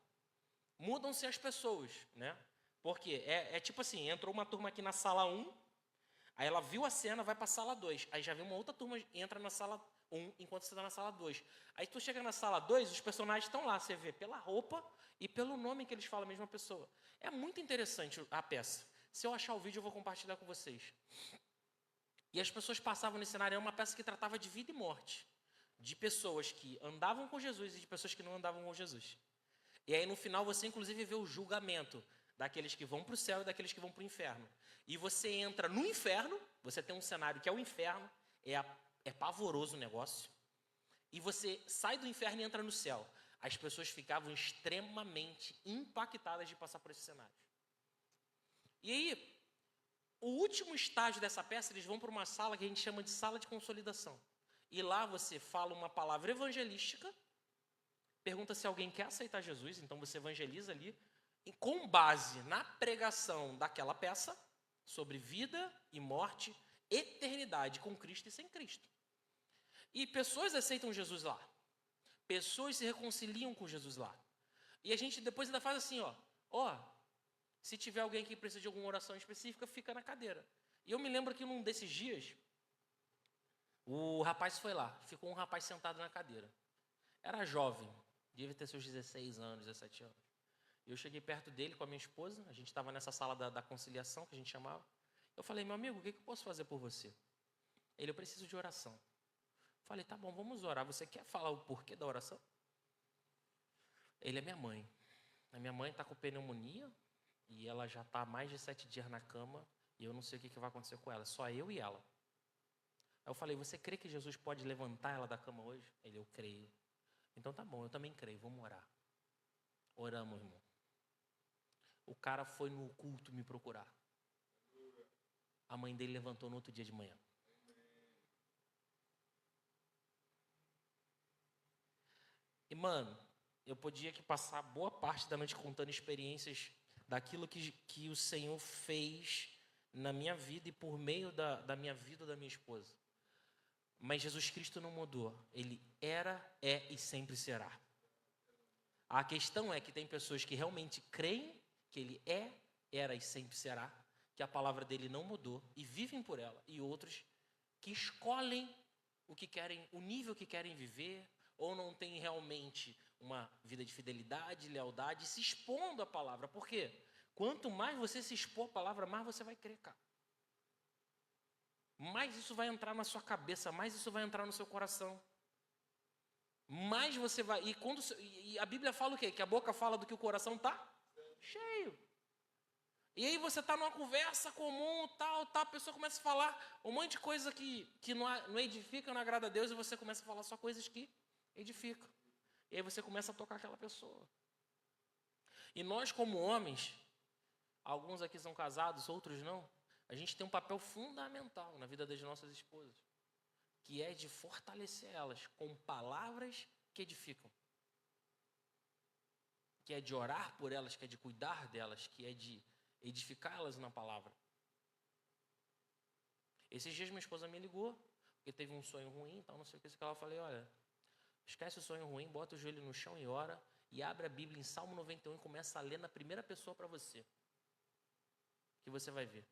Mudam-se as pessoas, né? Porque é tipo assim, entrou uma turma aqui na sala 1, aí ela viu a cena, vai para a sala 2. Aí já vem uma outra turma, entra na sala 1, enquanto você está na sala 2. Aí tu chega na sala 2, os personagens estão lá, você vê pela roupa e pelo nome que eles falam a mesma pessoa. É muito interessante a peça. Se eu achar o vídeo, eu vou compartilhar com vocês. E as pessoas passavam nesse cenário, é uma peça que tratava de vida e morte. De pessoas que andavam com Jesus e de pessoas que não andavam com Jesus. E aí no final você inclusive vê o julgamento daqueles que vão para o céu e daqueles que vão para o inferno. E você entra no inferno, você tem um cenário que é o inferno, é pavoroso o negócio. E você sai do inferno e entra no céu. As pessoas ficavam extremamente impactadas de passar por esse cenário. E aí, o último estágio dessa peça, eles vão para uma sala que a gente chama de sala de consolidação. E lá você fala uma palavra evangelística, pergunta se alguém quer aceitar Jesus, então você evangeliza ali, e com base na pregação daquela peça, sobre vida e morte, eternidade com Cristo e sem Cristo. E pessoas aceitam Jesus lá. Pessoas se reconciliam com Jesus lá. E a gente depois ainda faz assim, ó, se tiver alguém que precisa de alguma oração específica, fica na cadeira. E eu me lembro que num desses dias, o rapaz foi lá, ficou um rapaz sentado na cadeira. Era jovem, devia ter seus 16 anos, 17 anos. Eu cheguei perto dele com a minha esposa, a gente estava nessa sala da conciliação, que a gente chamava. Eu falei, meu amigo, o que eu posso fazer por você? Ele, eu preciso de oração. Falei, tá bom, vamos orar. Você quer falar o porquê da oração? Ele é minha mãe. A minha mãe está com pneumonia e ela já está há mais de 7 dias na cama e eu não sei o que vai acontecer com ela, só eu e ela. Aí eu falei, você crê que Jesus pode levantar ela da cama hoje? Ele, eu creio. Então tá bom, eu também creio, vamos orar. Oramos, irmão. O cara foi no culto me procurar. A mãe dele levantou no outro dia de manhã. E, mano, eu podia aqui passar boa parte da noite contando experiências daquilo que o Senhor fez na minha vida e por meio da minha vida da minha esposa. Mas Jesus Cristo não mudou. Ele era, é e sempre será. A questão é que tem pessoas que realmente creem que Ele é, era e sempre será, que a palavra dele não mudou e vivem por ela. E outros que escolhem o que querem, o nível que querem viver, ou não têm realmente uma vida de fidelidade, lealdade, se expondo à palavra. Por quê? Quanto mais você se expor à palavra, mais você vai crer, cara. Mais isso vai entrar na sua cabeça, mais isso vai entrar no seu coração. Mais você vai... E a Bíblia fala o quê? Que a boca fala do que o coração está cheio. E aí você está numa conversa comum, tal, a pessoa começa a falar um monte de coisa que não edifica, não agrada a Deus, e você começa a falar só coisas que edificam. E aí você começa a tocar aquela pessoa. E nós, como homens, alguns aqui são casados, outros não, a gente tem um papel fundamental na vida das nossas esposas, que é de fortalecer elas com palavras que edificam, que é de orar por elas, que é de cuidar delas, que é de edificar elas na palavra. Esses dias minha esposa me ligou, porque teve um sonho ruim, tal, não sei o que, eu falei, olha, esquece o sonho ruim, bota o joelho no chão e ora, e abre a Bíblia em Salmo 91 e começa a ler na primeira pessoa para você, que você vai ver.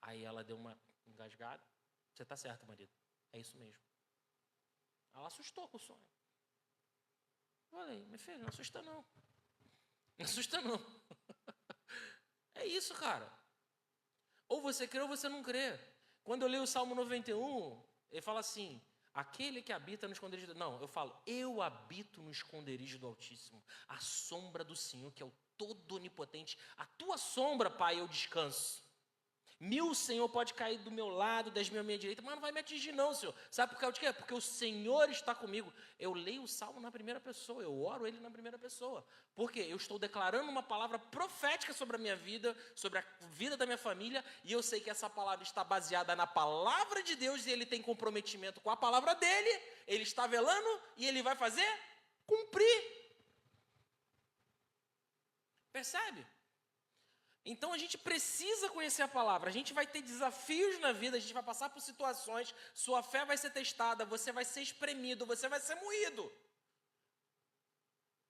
Aí ela deu uma engasgada, você está certo, marido, é isso mesmo. Ela assustou com o sonho. Eu falei, meu filho, não assusta não. Não assusta não. É isso, cara. Ou você crê ou você não crê. Quando eu leio o Salmo 91, ele fala assim, aquele que habita no esconderijo do... Não, eu falo, eu habito no esconderijo do Altíssimo, a sombra do Senhor, que é o todo onipotente. A tua sombra, Pai, eu descanso. 1000, Senhor, pode cair do meu lado, 10.000 à minha direita, mas não vai me atingir não, Senhor. Sabe por causa de quê? Porque o Senhor está comigo. Eu leio o Salmo na primeira pessoa, eu oro ele na primeira pessoa. Por quê? Eu estou declarando uma palavra profética sobre a minha vida, sobre a vida da minha família, e eu sei que essa palavra está baseada na palavra de Deus, e ele tem comprometimento com a palavra dele, ele está velando, e ele vai fazer cumprir. Percebe? Então a gente precisa conhecer a palavra, a gente vai ter desafios na vida, a gente vai passar por situações, sua fé vai ser testada, você vai ser espremido, você vai ser moído.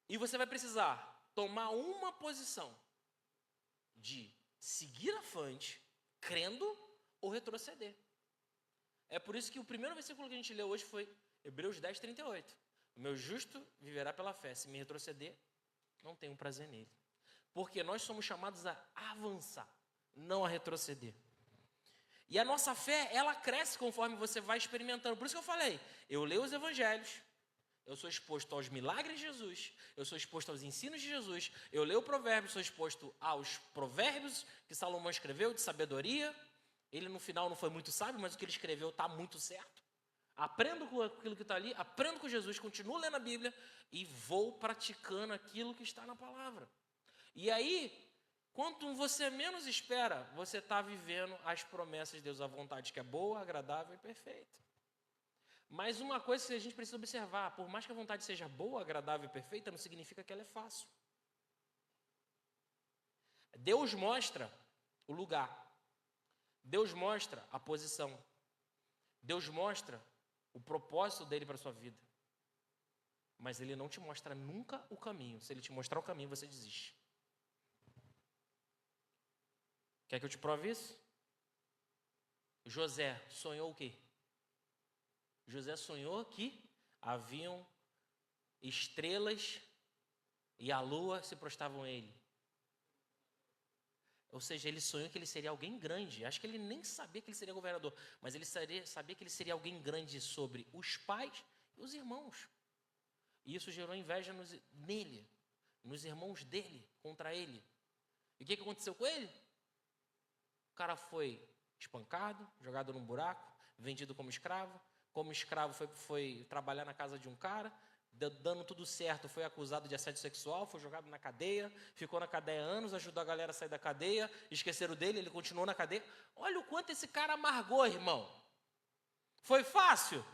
E você vai precisar tomar uma posição de seguir à frente, crendo ou retroceder. É por isso que o primeiro versículo que a gente leu hoje foi Hebreus 10, 38. O meu justo viverá pela fé, se me retroceder, não tenho prazer nele. Porque nós somos chamados a avançar, não a retroceder. E a nossa fé, ela cresce conforme você vai experimentando. Por isso que eu falei, eu leio os evangelhos, eu sou exposto aos milagres de Jesus, eu sou exposto aos ensinos de Jesus, eu leio o provérbio, sou exposto aos provérbios que Salomão escreveu de sabedoria. Ele no final não foi muito sábio, mas o que ele escreveu está muito certo. Aprendo com aquilo que está ali, aprendo com Jesus, continuo lendo a Bíblia e vou praticando aquilo que está na palavra. E aí, quanto você menos espera, você está vivendo as promessas de Deus, a vontade que é boa, agradável e perfeita. Mas uma coisa que a gente precisa observar, por mais que a vontade seja boa, agradável e perfeita, não significa que ela é fácil. Deus mostra o lugar. Deus mostra a posição. Deus mostra o propósito dele para a sua vida. Mas ele não te mostra nunca o caminho. Se ele te mostrar o caminho, você desiste. Quer que eu te prove isso? José sonhou o quê? José sonhou que haviam estrelas e a lua se prostravam a ele. Ou seja, ele sonhou que ele seria alguém grande. Acho que ele nem sabia que ele seria governador, mas ele sabia que ele seria alguém grande sobre os pais e os irmãos. E isso gerou inveja nele. nos irmãos dele, contra ele. E o que aconteceu com ele? O cara foi espancado, jogado num buraco, vendido como escravo. Como escravo foi trabalhar na casa de um cara, dando tudo certo, foi acusado de assédio sexual, foi jogado na cadeia, ficou na cadeia anos, ajudou a galera a sair da cadeia, esqueceram dele, ele continuou na cadeia. Olha o quanto esse cara amargou, irmão. Foi fácil?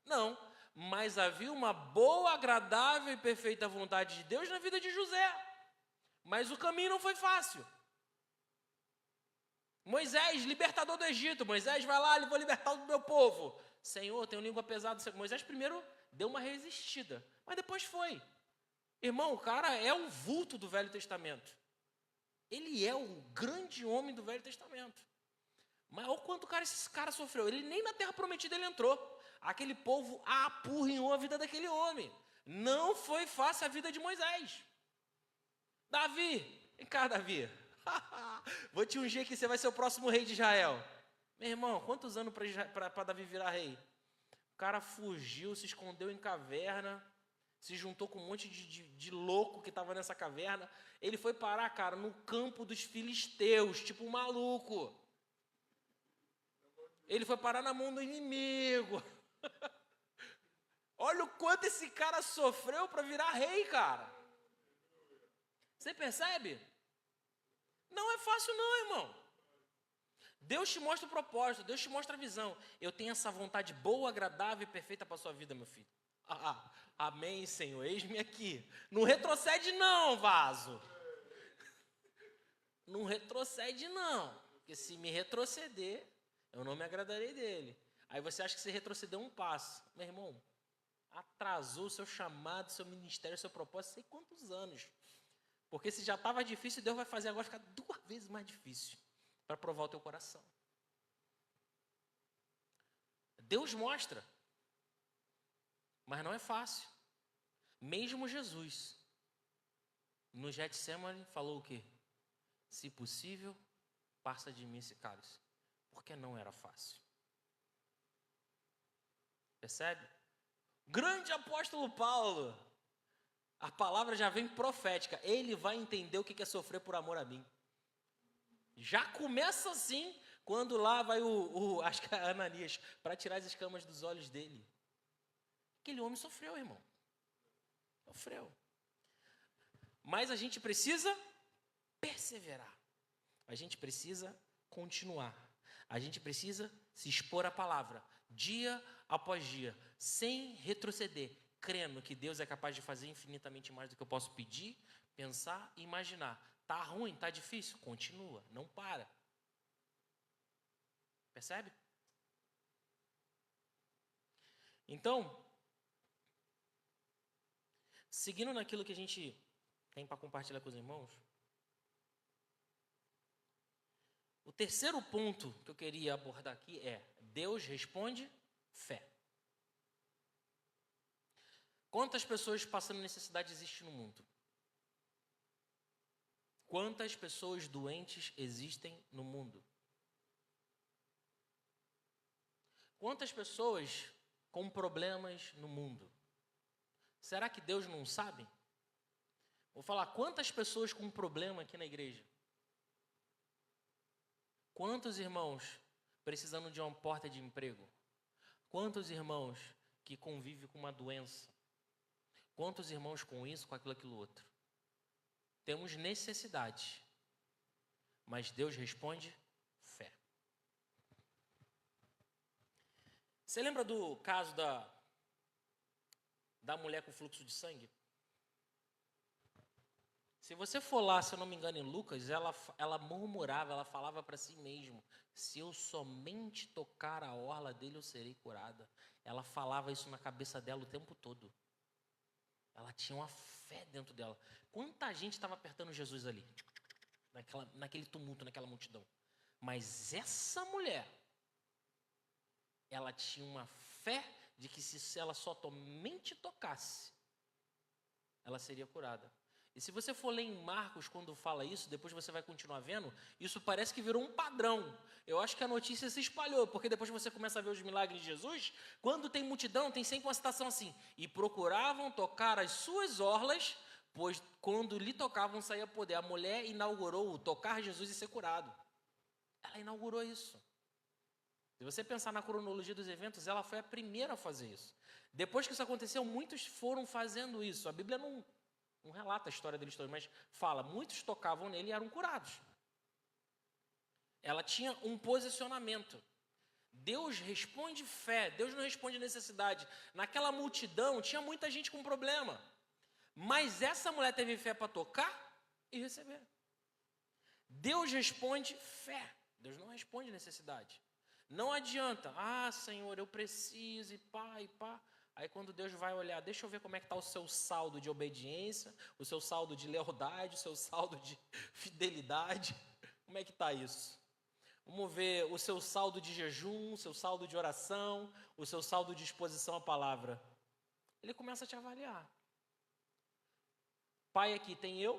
Não, mas havia uma boa, agradável e perfeita vontade de Deus na vida de José. Mas o caminho não foi fácil. Moisés, libertador do Egito. Moisés, vai lá, eu vou libertar o meu povo. Senhor, tenho língua pesada. Moisés primeiro deu uma resistida, mas depois foi. Irmão, o cara é um vulto do Velho Testamento. Ele é o grande homem do Velho Testamento. Mas olha o quanto esse cara sofreu. Ele nem na Terra Prometida ele entrou. Aquele povo apurrinhou a vida daquele homem. Não foi fácil a vida de Moisés. Davi, vem cá, Davi. Vou te ungir aqui, você vai ser o próximo rei de Israel. Meu irmão, quantos anos para Davi virar rei? O cara fugiu, se escondeu em caverna, se juntou com um monte de louco que estava nessa caverna. Ele foi parar, cara, no campo dos filisteus, tipo um maluco. Ele foi parar na mão do inimigo. Olha o quanto esse cara sofreu para virar rei, cara. Você percebe? Não é fácil não, irmão. Deus te mostra o propósito, Deus te mostra a visão. Eu tenho essa vontade boa, agradável e perfeita para a sua vida, meu filho. Amém, Senhor, eis-me aqui. Não retrocede não, vaso. Não retrocede não. Porque se me retroceder, eu não me agradarei dele. Aí você acha que você retrocedeu um passo. Meu irmão, atrasou o seu chamado, seu ministério, seu propósito, sei quantos anos. Porque se já estava difícil, Deus vai fazer agora ficar 2 vezes mais difícil. Para provar o teu coração. Deus mostra. Mas não é fácil. Mesmo Jesus, no Getsemane, falou o quê? Se possível, passa de mim esse cálice. Porque não era fácil. Percebe? Grande apóstolo Paulo. A palavra já vem profética. Ele vai entender o que é sofrer por amor a mim. Já começa assim, quando lá vai acho que é Ananias, para tirar as escamas dos olhos dele. Aquele homem sofreu, irmão. Sofreu. Mas a gente precisa perseverar. A gente precisa continuar. A gente precisa se expor à palavra, dia após dia, sem retroceder, crendo que Deus é capaz de fazer infinitamente mais do que eu posso pedir, pensar e imaginar. Tá ruim, tá difícil? Continua, não para. Percebe? Então, seguindo naquilo que a gente tem para compartilhar com os irmãos, o terceiro ponto que eu queria abordar aqui é: Deus responde fé. Quantas pessoas passando necessidade existem no mundo? Quantas pessoas doentes existem no mundo? Quantas pessoas com problemas no mundo? Será que Deus não sabe? Vou falar, quantas pessoas com problema aqui na igreja? Quantos irmãos precisando de uma porta de emprego? Quantos irmãos que convivem com uma doença? Quantos irmãos com isso, com aquilo outro? Temos necessidade, mas Deus responde fé. Você lembra do caso da mulher com fluxo de sangue? Se você for lá, se eu não me engano, em Lucas, ela murmurava, ela falava para si mesma: se eu somente tocar a orla dele, eu serei curada. Ela falava isso na cabeça dela o tempo todo. Ela tinha uma fé dentro dela. Quanta gente estava apertando Jesus ali, naquele tumulto, naquela multidão. Mas essa mulher, ela tinha uma fé de que se ela somente tocasse, ela seria curada. E se você for ler em Marcos, quando fala isso, depois você vai continuar vendo, isso parece que virou um padrão. Eu acho que a notícia se espalhou, porque depois você começa a ver os milagres de Jesus, quando tem multidão, tem sempre uma citação assim: e procuravam tocar as suas orlas, pois quando lhe tocavam saía poder. A mulher inaugurou o tocar Jesus e ser curado. Ela inaugurou isso. Se você pensar na cronologia dos eventos, ela foi a primeira a fazer isso. Depois que isso aconteceu, muitos foram fazendo isso. A Bíblia não relata a história deles todos, mas fala, muitos tocavam nele e eram curados. Ela tinha um posicionamento. Deus responde fé, Deus não responde necessidade. Naquela multidão tinha muita gente com problema. Mas essa mulher teve fé para tocar e receber. Deus responde fé, Deus não responde necessidade. Não adianta, Senhor, eu preciso, e pá. Aí quando Deus vai olhar, deixa eu ver como é que está o seu saldo de obediência, o seu saldo de lealdade, o seu saldo de fidelidade. Como é que está isso? Vamos ver o seu saldo de jejum, o seu saldo de oração, o seu saldo de exposição à palavra. Ele começa a te avaliar. Pai aqui tem eu,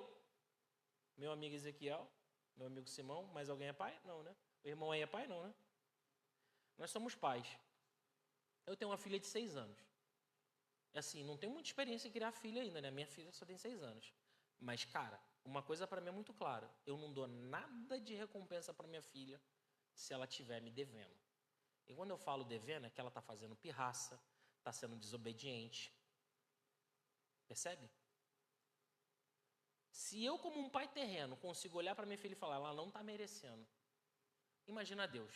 meu amigo Ezequiel, meu amigo Simão, mais alguém é pai? Não, né? O irmão aí é pai? Não, né? Nós somos pais. Eu tenho uma filha de 6 anos. Assim, não tenho muita experiência em criar filha ainda, né? Minha filha só tem 6 anos. Mas, cara, uma coisa para mim é muito clara. Eu não dou nada de recompensa para minha filha se ela estiver me devendo. E quando eu falo devendo, é que ela está fazendo pirraça, está sendo desobediente. Percebe? Se eu, como um pai terreno, consigo olhar para minha filha e falar, ela não está merecendo. Imagina Deus.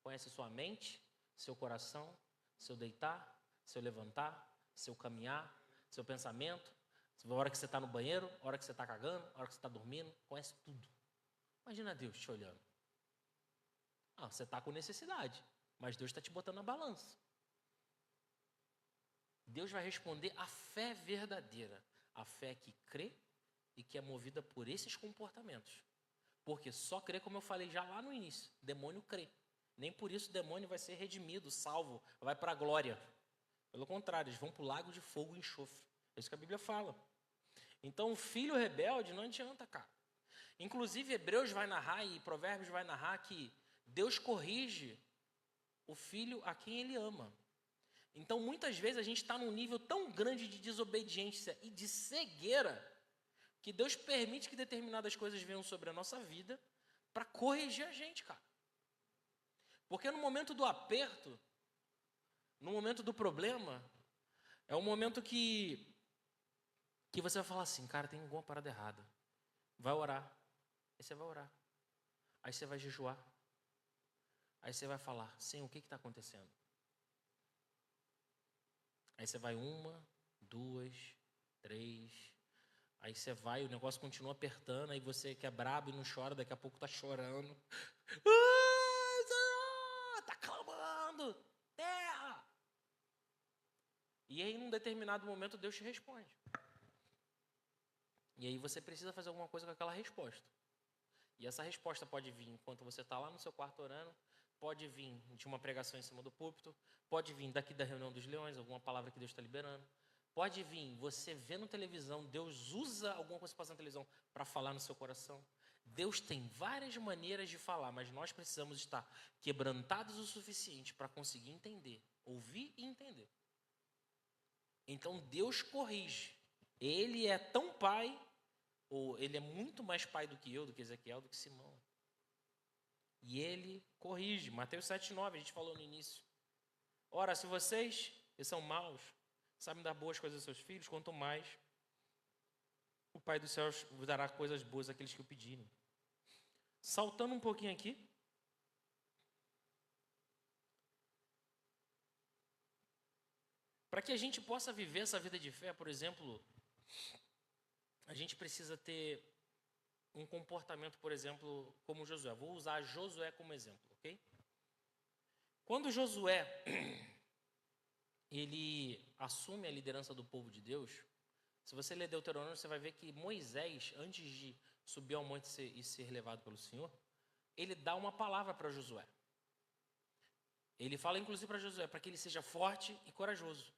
Conhece sua mente, seu coração, seu deitar, seu levantar, seu caminhar, seu pensamento, a hora que você está no banheiro, a hora que você está cagando, a hora que você está dormindo, conhece tudo. Imagina Deus te olhando. Você está com necessidade, mas Deus está te botando na balança. Deus vai responder a fé verdadeira, a fé que crê e que é movida por esses comportamentos. Porque só crê, como eu falei já lá no início, demônio crê. Nem por isso o demônio vai ser redimido, salvo, vai para a glória. Pelo contrário, eles vão para o lago de fogo e enxofre. É isso que a Bíblia fala. Então, o filho rebelde não adianta, cara. Inclusive, Hebreus vai narrar e Provérbios vai narrar que Deus corrige o filho a quem ele ama. Então, muitas vezes, a gente está num nível tão grande de desobediência e de cegueira que Deus permite que determinadas coisas venham sobre a nossa vida para corrigir a gente, cara. Porque no momento do aperto, no momento do problema, é um momento que você vai falar assim, cara, tem alguma parada errada. Vai orar. Aí você vai orar. Aí você vai jejuar. Aí você vai falar, Senhor, o que está acontecendo? Aí você vai 1, 2, 3. Aí você vai, o negócio continua apertando, aí você que é brabo e não chora, daqui a pouco está chorando. Está clamando, terra. E aí, num determinado momento, Deus te responde. E aí você precisa fazer alguma coisa com aquela resposta. E essa resposta pode vir enquanto você está lá no seu quarto orando, pode vir de uma pregação em cima do púlpito, pode vir daqui da reunião dos leões, alguma palavra que Deus está liberando. Pode vir você vendo televisão, Deus usa alguma coisa que passa na televisão para falar no seu coração. Deus tem várias maneiras de falar, mas nós precisamos estar quebrantados o suficiente para conseguir entender, ouvir e entender. Então Deus corrige. Ele é tão pai, ou ele é muito mais pai do que eu, do que Ezequiel, do que Simão. E ele corrige. Mateus 7,9, a gente falou no início. Ora, se vocês, que são maus, sabem dar boas coisas aos seus filhos, quanto mais o Pai dos céus vos dará coisas boas àqueles que o pedirem. Saltando um pouquinho aqui. Para que a gente possa viver essa vida de fé, por exemplo, a gente precisa ter um comportamento, por exemplo, como Josué. Vou usar Josué como exemplo, ok? Quando Josué ele assume a liderança do povo de Deus, se você ler Deuteronômio, você vai ver que Moisés, antes de subir ao monte e ser levado pelo Senhor, ele dá uma palavra para Josué. Ele fala, inclusive, para Josué, para que ele seja forte e corajoso.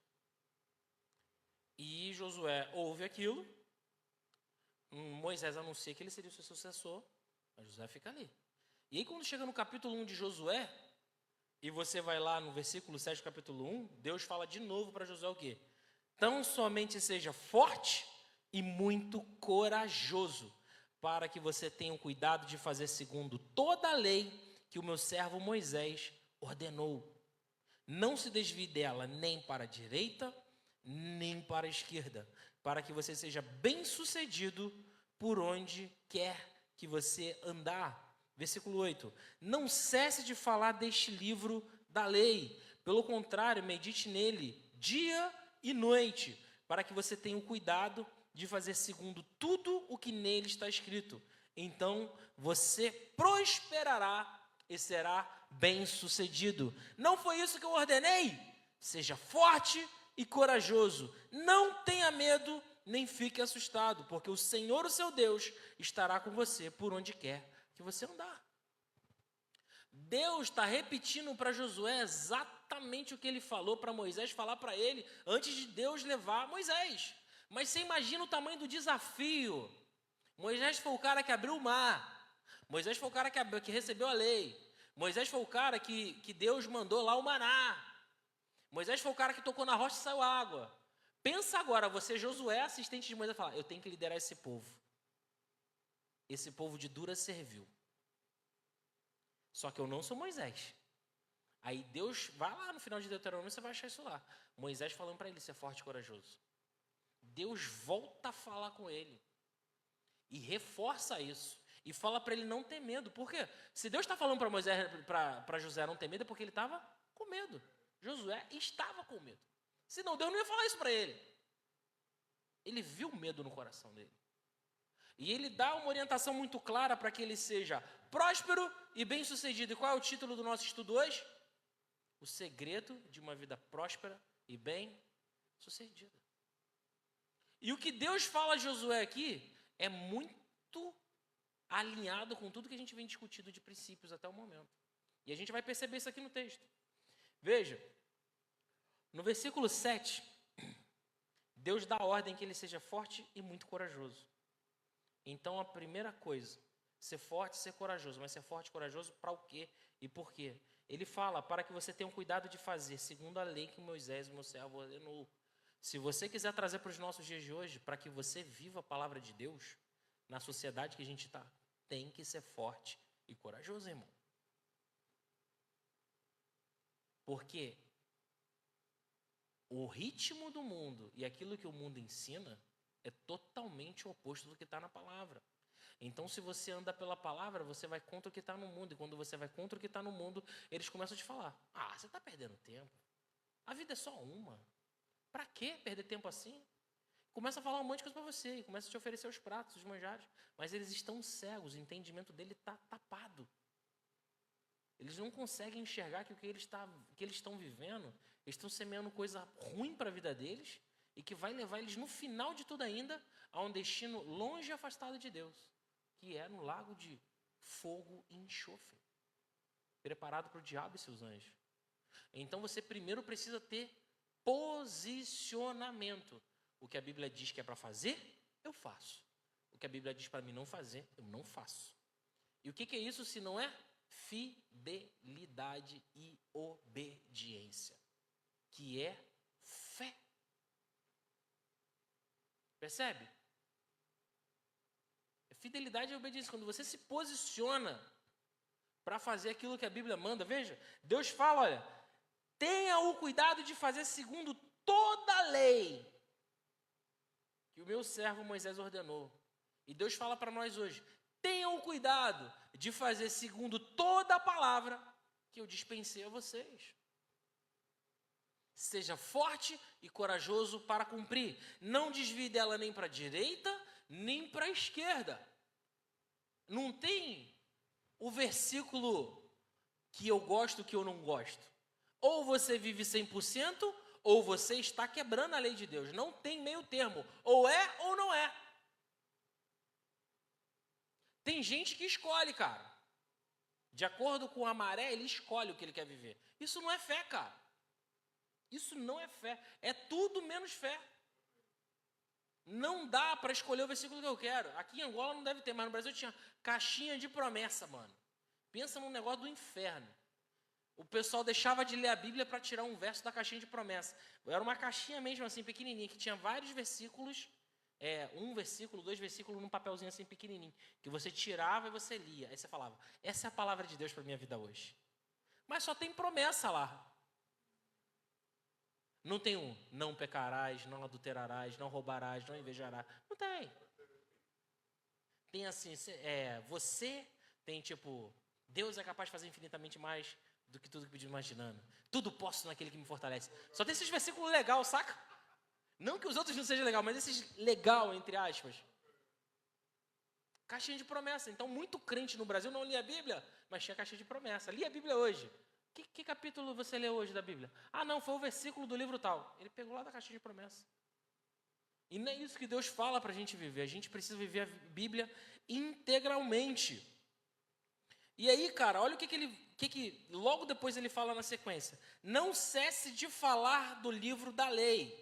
E Josué ouve aquilo, Moisés anuncia que ele seria o seu sucessor, mas Josué fica ali. E aí, quando chega no capítulo 1 de Josué, e você vai lá no versículo 7 do capítulo 1, Deus fala de novo para Josué o quê? Tão somente seja forte e muito corajoso, para que você tenha o cuidado de fazer segundo toda a lei que o meu servo Moisés ordenou. Não se desvie dela nem para a direita, nem para a esquerda, para que você seja bem-sucedido por onde quer que você andar. Versículo 8. Não cesse de falar deste livro da lei. Pelo contrário, medite nele dia e noite, para que você tenha o cuidado de fazer segundo tudo o que nele está escrito. Então você prosperará e será bem-sucedido. Não foi isso que eu ordenei? Seja forte e corajoso. Não tenha medo, nem fique assustado, porque o Senhor, o seu Deus, estará com você por onde quer que você andar. Deus está repetindo para Josué exatamente o que ele falou para Moisés falar para ele antes de Deus levar Moisés. Mas você imagina o tamanho do desafio. Moisés foi o cara que abriu o mar. Moisés foi o cara que recebeu a lei. Moisés foi o cara que Deus mandou lá o maná. Moisés foi o cara que tocou na rocha e saiu água. Pensa agora, você, Josué, assistente de Moisés, falar: eu tenho que liderar esse povo. Esse povo de dura serviu. Só que eu não sou Moisés. Aí Deus, vai lá no final de Deuteronômio, você vai achar isso lá. Moisés falando para ele ser forte e corajoso. Deus volta a falar com ele. E reforça isso. E fala para ele não ter medo. Por quê? Se Deus está falando para Moisés, para Josué não ter medo, é porque ele estava com medo. Josué estava com medo. Senão Deus não ia falar isso para ele. Ele viu medo no coração dele. E ele dá uma orientação muito clara para que ele seja próspero e bem-sucedido. E qual é o título do nosso estudo hoje? O segredo de uma vida próspera e bem-sucedida. E o que Deus fala a Josué aqui é muito alinhado com tudo que a gente vem discutindo de princípios até o momento. E a gente vai perceber isso aqui no texto. Veja, no versículo 7, Deus dá a ordem que ele seja forte e muito corajoso. Então, a primeira coisa, ser forte e ser corajoso. Mas ser forte e corajoso para o quê e por quê? Ele fala para que você tenha um cuidado de fazer, segundo a lei que Moisés, meu servo, ordenou. Se você quiser trazer para os nossos dias de hoje, para que você viva a palavra de Deus, na sociedade que a gente está, tem que ser forte e corajoso, irmão. Porque o ritmo do mundo e aquilo que o mundo ensina é totalmente o oposto do que está na palavra. Então, se você anda pela palavra, você vai contra o que está no mundo. E quando você vai contra o que está no mundo, eles começam a te falar: ah, você está perdendo tempo. A vida é só uma. Para que perder tempo assim? Começa a falar um monte de coisa para você. E começa a te oferecer os pratos, os manjares. Mas eles estão cegos. O entendimento dele está tapado. Eles não conseguem enxergar que o que eles estão vivendo, eles estão semeando coisa ruim para a vida deles e que vai levar eles, no final de tudo ainda, a um destino longe e afastado de Deus, que é no lago de fogo e enxofre, preparado para o diabo e seus anjos. Então você primeiro precisa ter posicionamento. O que a Bíblia diz que é para fazer, eu faço. O que a Bíblia diz para mim não fazer, eu não faço. E o que é isso se não é fidelidade e obediência, que é fé. Percebe? Fidelidade e obediência. Quando você se posiciona para fazer aquilo que a Bíblia manda, veja, Deus fala, olha, tenha o cuidado de fazer segundo toda a lei que o meu servo Moisés ordenou. E Deus fala para nós hoje, tenham o cuidado de fazer segundo toda a palavra que eu dispensei a vocês. Seja forte e corajoso para cumprir. Não desvie dela nem para a direita, nem para a esquerda. Não tem o versículo que eu gosto, que eu não gosto. Ou você vive 100%, ou você está quebrando a lei de Deus. Não tem meio termo. Ou é ou não é. Tem gente que escolhe, cara. De acordo com a maré, ele escolhe o que ele quer viver. Isso não é fé, cara. Isso não é fé. É tudo menos fé. Não dá para escolher o versículo que eu quero. Aqui em Angola não deve ter, mas no Brasil tinha caixinha de promessa, mano. Pensa num negócio do inferno. O pessoal deixava de ler a Bíblia para tirar um verso da caixinha de promessa. Era uma caixinha mesmo assim, pequenininha, que tinha vários versículos um versículo, 2 versículos num papelzinho assim pequenininho, que você tirava e você lia. Aí você falava, essa é a palavra de Deus para a minha vida hoje. Mas só tem promessa lá. Não tem não pecarás, não adulterarás, não roubarás, não invejarás. Não tem. Tem assim, você tem tipo, Deus é capaz de fazer infinitamente mais do que tudo que pedimos imaginando. Tudo posso naquele que me fortalece. Só tem esses versículos legais, saca? Não que os outros não sejam legais, mas esses legal, entre aspas. Caixinha de promessa. Então, muito crente no Brasil não lia a Bíblia, mas tinha caixinha de promessa. Lia a Bíblia hoje. Que capítulo você leu hoje da Bíblia? Ah, não, foi o versículo do livro tal. Ele pegou lá da caixinha de promessa. E não é isso que Deus fala para a gente viver. A gente precisa viver a Bíblia integralmente. E aí, cara, olha o que logo depois ele fala na sequência. Não cesse de falar do livro da lei.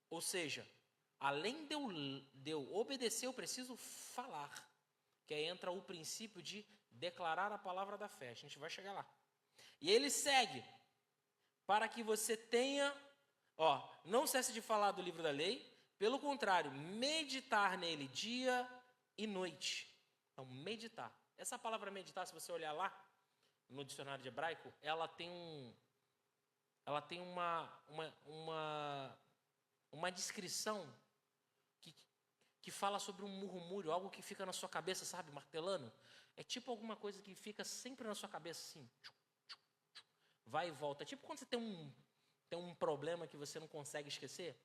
Ou seja, além de eu obedecer, eu preciso falar. Que aí entra o princípio de declarar a palavra da fé. A gente vai chegar lá. E ele segue. Para que você tenha... não cesse de falar do livro da lei. Pelo contrário, meditar nele dia e noite. Então, meditar. Essa palavra meditar, se você olhar lá, no dicionário de hebraico, ela tem uma descrição que fala sobre um murmúrio, algo que fica na sua cabeça, sabe, martelando. É tipo alguma coisa que fica sempre na sua cabeça, assim, vai e volta. É tipo quando você tem um problema que você não consegue esquecer.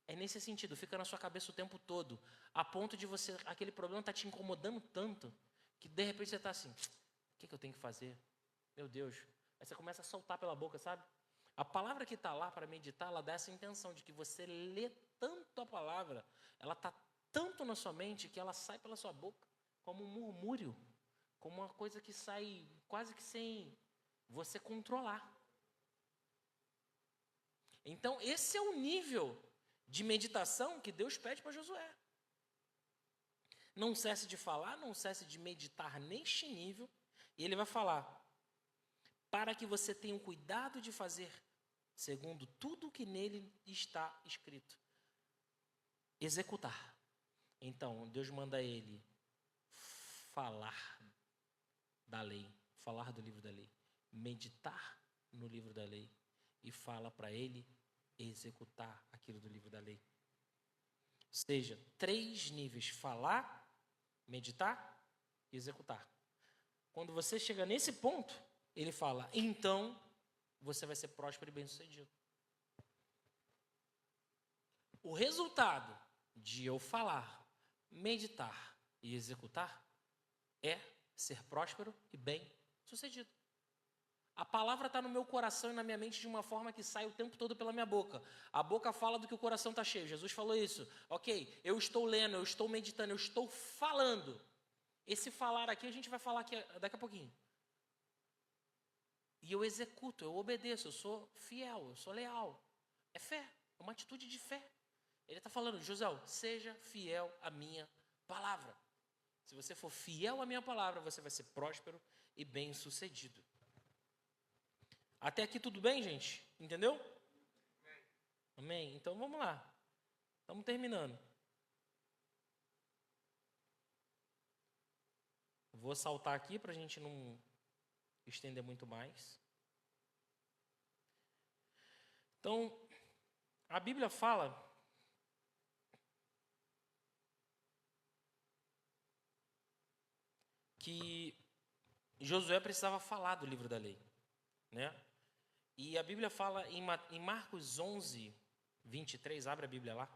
É nesse sentido, fica na sua cabeça o tempo todo, a ponto de aquele problema tá te incomodando tanto, que de repente você está assim, o que eu tenho que fazer? Meu Deus. Aí você começa a soltar pela boca, sabe? A palavra que está lá para meditar, ela dá essa intenção de que você lê tanto a palavra, ela está tanto na sua mente que ela sai pela sua boca como um murmúrio, como uma coisa que sai quase que sem você controlar. Então, esse é o nível de meditação que Deus pede para Josué. Não cesse de falar, não cesse de meditar neste nível. E ele vai falar, para que você tenha o cuidado de fazer segundo tudo o que nele está escrito. Executar. Então, Deus manda ele falar da lei, falar do livro da lei, meditar no livro da lei e fala para ele executar aquilo do livro da lei. Ou seja, 3 níveis: falar, meditar e executar. Quando você chega nesse ponto, ele fala, então você vai ser próspero e bem-sucedido. O resultado de eu falar, meditar e executar é ser próspero e bem-sucedido. A palavra está no meu coração e na minha mente de uma forma que sai o tempo todo pela minha boca. A boca fala do que o coração está cheio. Jesus falou isso. Ok, eu estou lendo, eu estou meditando, eu estou falando. Esse falar aqui, a gente vai falar aqui daqui a pouquinho. E eu executo, eu obedeço, eu sou fiel, eu sou leal. É fé, é uma atitude de fé. Ele está falando, José, seja fiel à minha palavra. Se você for fiel à minha palavra, você vai ser próspero e bem-sucedido. Até aqui tudo bem, gente? Entendeu? Amém? Então vamos lá. Estamos terminando. Vou saltar aqui para a gente não estender muito mais. Então, a Bíblia fala que Josué precisava falar do livro da lei, né? E a Bíblia fala em Marcos 11, 23, abre a Bíblia lá.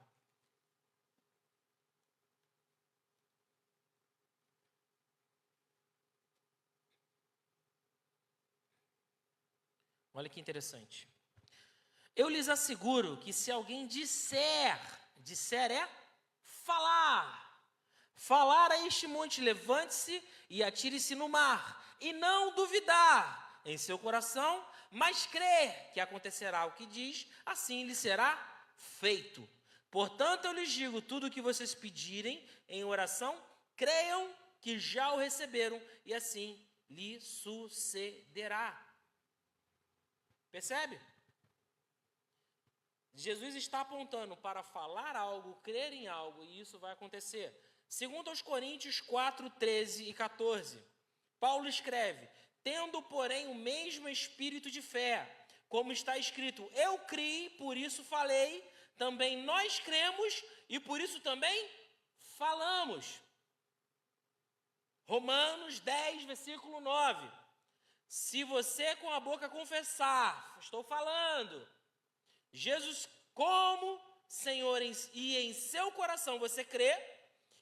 Olha que interessante. Eu lhes asseguro que se alguém disser é falar a este monte, levante-se e atire-se no mar, e não duvidar em seu coração, mas crer que acontecerá o que diz, assim lhe será feito. Portanto, eu lhes digo, tudo o que vocês pedirem em oração, creiam que já o receberam, e assim lhe sucederá. Percebe? Jesus está apontando para falar algo, crer em algo, e isso vai acontecer. Segundo aos Coríntios 4, 13 e 14, Paulo escreve: tendo, porém, o mesmo espírito de fé, como está escrito, eu criei, por isso falei, também nós cremos e por isso também falamos. Romanos 10, versículo 9. Se você com a boca confessar, estou falando, Jesus como Senhor e em seu coração você crê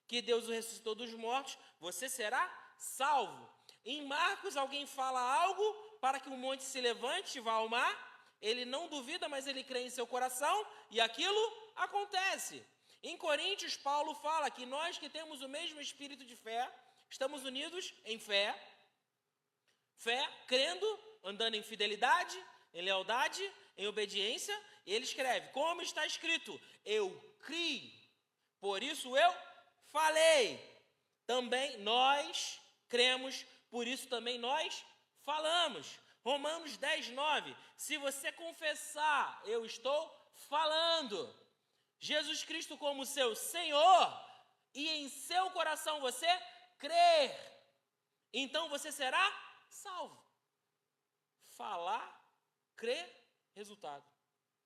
que Deus o ressuscitou dos mortos, você será salvo. Em Marcos alguém fala algo para que o monte se levante e vá ao mar, ele não duvida, mas ele crê em seu coração e aquilo acontece. Em Coríntios, Paulo fala que nós que temos o mesmo espírito de fé, estamos unidos em fé, crendo, andando em fidelidade, em lealdade, em obediência, e ele escreve, como está escrito, eu criei, por isso eu falei. Também nós cremos, por isso também nós falamos. Romanos 10, 9, se você confessar, eu estou falando. Jesus Cristo como seu Senhor, e em seu coração você crer, então você será salvo. Falar, crer, resultado.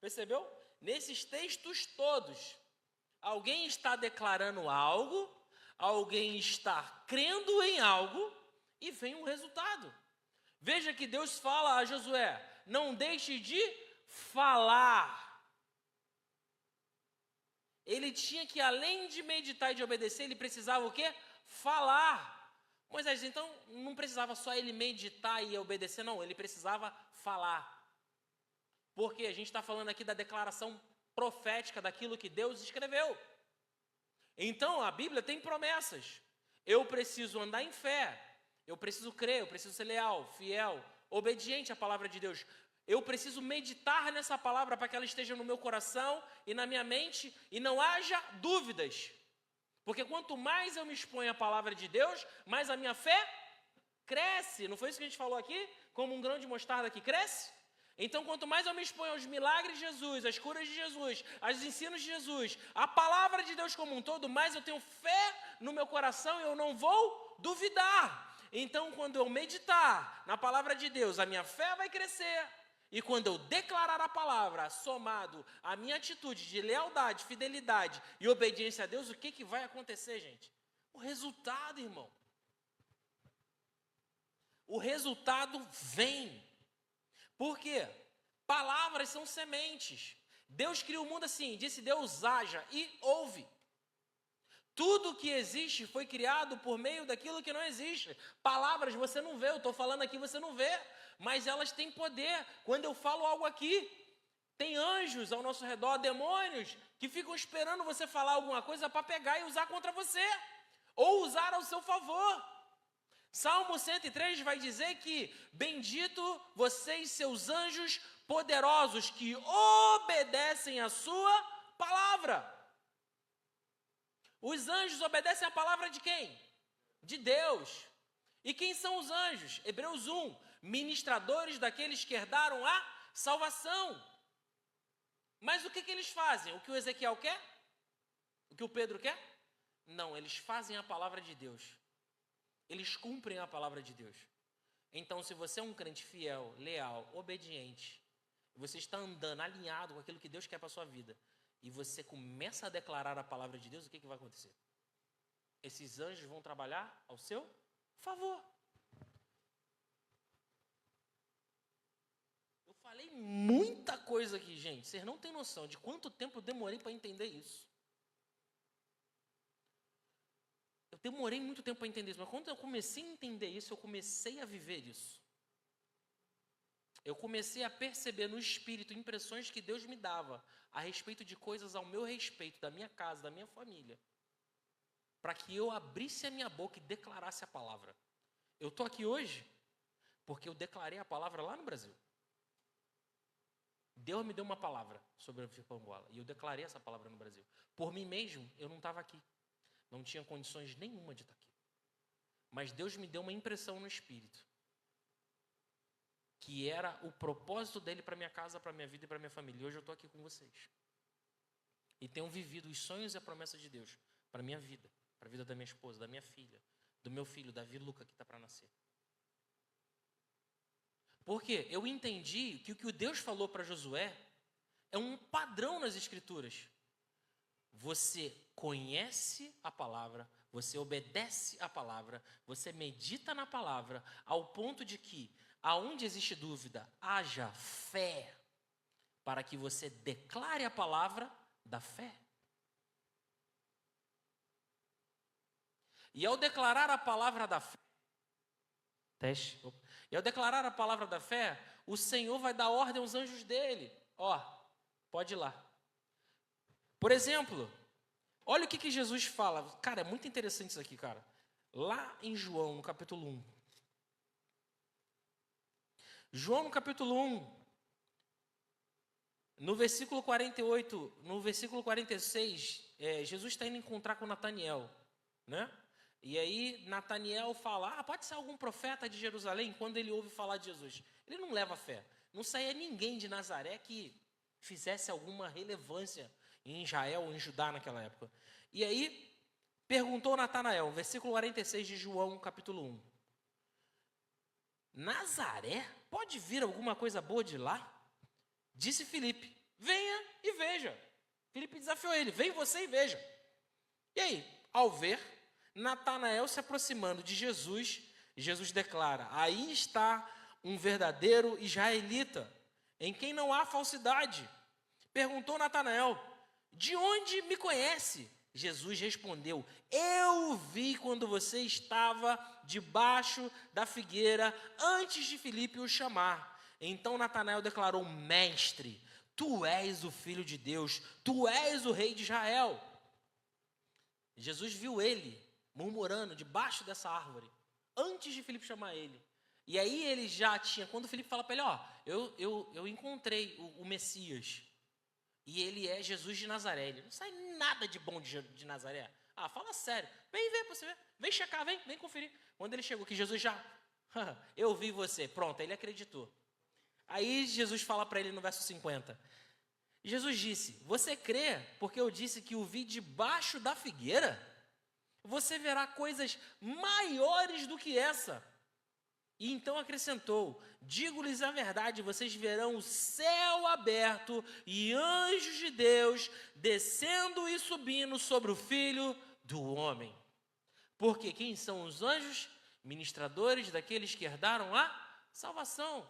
Percebeu? Nesses textos todos, alguém está declarando algo, alguém está crendo em algo e vem um resultado. Veja que Deus fala a Josué, não deixe de falar. Ele tinha que, além de meditar e de obedecer, ele precisava o quê? Falar. Moisés, então, não precisava só ele meditar e obedecer, não. Ele precisava falar. Porque a gente está falando aqui da declaração profética daquilo que Deus escreveu. Então, a Bíblia tem promessas. Eu preciso andar em fé. Eu preciso crer, eu preciso ser leal, fiel, obediente à palavra de Deus. Eu preciso meditar nessa palavra para que ela esteja no meu coração e na minha mente e não haja dúvidas. Porque quanto mais eu me exponho à palavra de Deus, mais a minha fé cresce. Não foi isso que a gente falou aqui? Como um grão de mostarda que cresce? Então, quanto mais eu me exponho aos milagres de Jesus, às curas de Jesus, aos ensinos de Jesus, a palavra de Deus como um todo, mais eu tenho fé no meu coração e eu não vou duvidar. Então, quando eu meditar na palavra de Deus, a minha fé vai crescer. E quando eu declarar a palavra, somado à minha atitude de lealdade, fidelidade e obediência a Deus, o que vai acontecer, gente? O resultado, irmão. O resultado vem. Por quê? Palavras são sementes. Deus cria o mundo assim, disse Deus haja e houve. Tudo que existe foi criado por meio daquilo que não existe. Palavras você não vê, eu estou falando aqui, você não vê, mas elas têm poder. Quando eu falo algo aqui, tem anjos ao nosso redor, demônios, que ficam esperando você falar alguma coisa para pegar e usar contra você, ou usar ao seu favor. Salmo 103 vai dizer que bendito vocês, seus anjos poderosos, que obedecem a sua palavra. Os anjos obedecem a palavra de quem? De Deus. E quem são os anjos? Hebreus 1, ministradores daqueles que herdaram a salvação. Mas o que eles fazem? O que o Ezequiel quer? O que o Pedro quer? Não, eles fazem a palavra de Deus. Eles cumprem a palavra de Deus. Então, se você é um crente fiel, leal, obediente, você está andando alinhado com aquilo que Deus quer para a sua vida, e você começa a declarar a palavra de Deus, o que vai acontecer? Esses anjos vão trabalhar ao seu favor. Eu falei muita coisa aqui, gente. Vocês não têm noção de quanto tempo eu demorei para entender isso. Eu demorei muito tempo para entender isso, mas quando eu comecei a entender isso, eu comecei a viver isso. Eu comecei a perceber no espírito impressões que Deus me dava a respeito de coisas ao meu respeito, da minha casa, da minha família, para que eu abrisse a minha boca e declarasse a palavra. Eu estou aqui hoje porque eu declarei a palavra lá no Brasil. Deus me deu uma palavra sobre a Firpo Angola e eu declarei essa palavra no Brasil. Por mim mesmo, eu não estava aqui. Não tinha condições nenhuma de estar aqui. Mas Deus me deu uma impressão no espírito que era o propósito dele para minha casa, para minha vida e para minha família. E hoje eu estou aqui com vocês. E tenho vivido os sonhos e a promessa de Deus para minha vida, para a vida da minha esposa, da minha filha, do meu filho, Davi Luca, que está para nascer. Porque eu entendi que o que Deus falou para Josué é um padrão nas Escrituras. Você conhece a palavra, você obedece a palavra, você medita na palavra, ao ponto de que, aonde existe dúvida, haja fé, para que você declare a palavra da fé. E ao declarar a palavra da fé, E ao declarar a palavra da fé, o Senhor vai dar ordem aos anjos dele. Ó, pode ir lá. Por exemplo, olha o que Jesus fala. Cara, é muito interessante isso aqui, cara. Lá em João, no capítulo 1. João, no capítulo 1, no versículo 48, no versículo 46, Jesus está indo encontrar com Nataniel, né? E aí Nataniel fala, pode ser algum profeta de Jerusalém? Quando ele ouve falar de Jesus, ele não leva fé. Não saía ninguém de Nazaré que fizesse alguma relevância em Israel ou em Judá naquela época. E aí perguntou Natanael, versículo 46 de João, capítulo 1. Nazaré? Pode vir alguma coisa boa de lá? Disse Filipe, venha e veja. Filipe desafiou ele, vem você e veja. E aí, ao ver Natanael se aproximando de Jesus, Jesus declara, aí está um verdadeiro israelita, em quem não há falsidade. Perguntou Natanael, de onde me conhece? Jesus respondeu, eu vi quando você estava debaixo da figueira, antes de Filipe o chamar. Então Natanael declarou, mestre, tu és o Filho de Deus, tu és o Rei de Israel. Jesus viu ele murmurando debaixo dessa árvore, antes de Filipe chamar ele. E aí ele já tinha, quando Filipe fala para ele, eu encontrei o Messias, e ele é Jesus de Nazaré. Ele não sai nada de bom de Nazaré. Fala sério, vem ver para você ver, vem checar, vem conferir. Quando ele chegou, que Jesus já, eu vi você, pronto, ele acreditou. Aí Jesus fala para ele no verso 50, Jesus disse, você crê porque eu disse que o vi debaixo da figueira? Você verá coisas maiores do que essa. E então acrescentou, digo-lhes a verdade, vocês verão o céu aberto e anjos de Deus descendo e subindo sobre o Filho do Homem. Porque quem são os anjos? Ministradores daqueles que herdaram a salvação.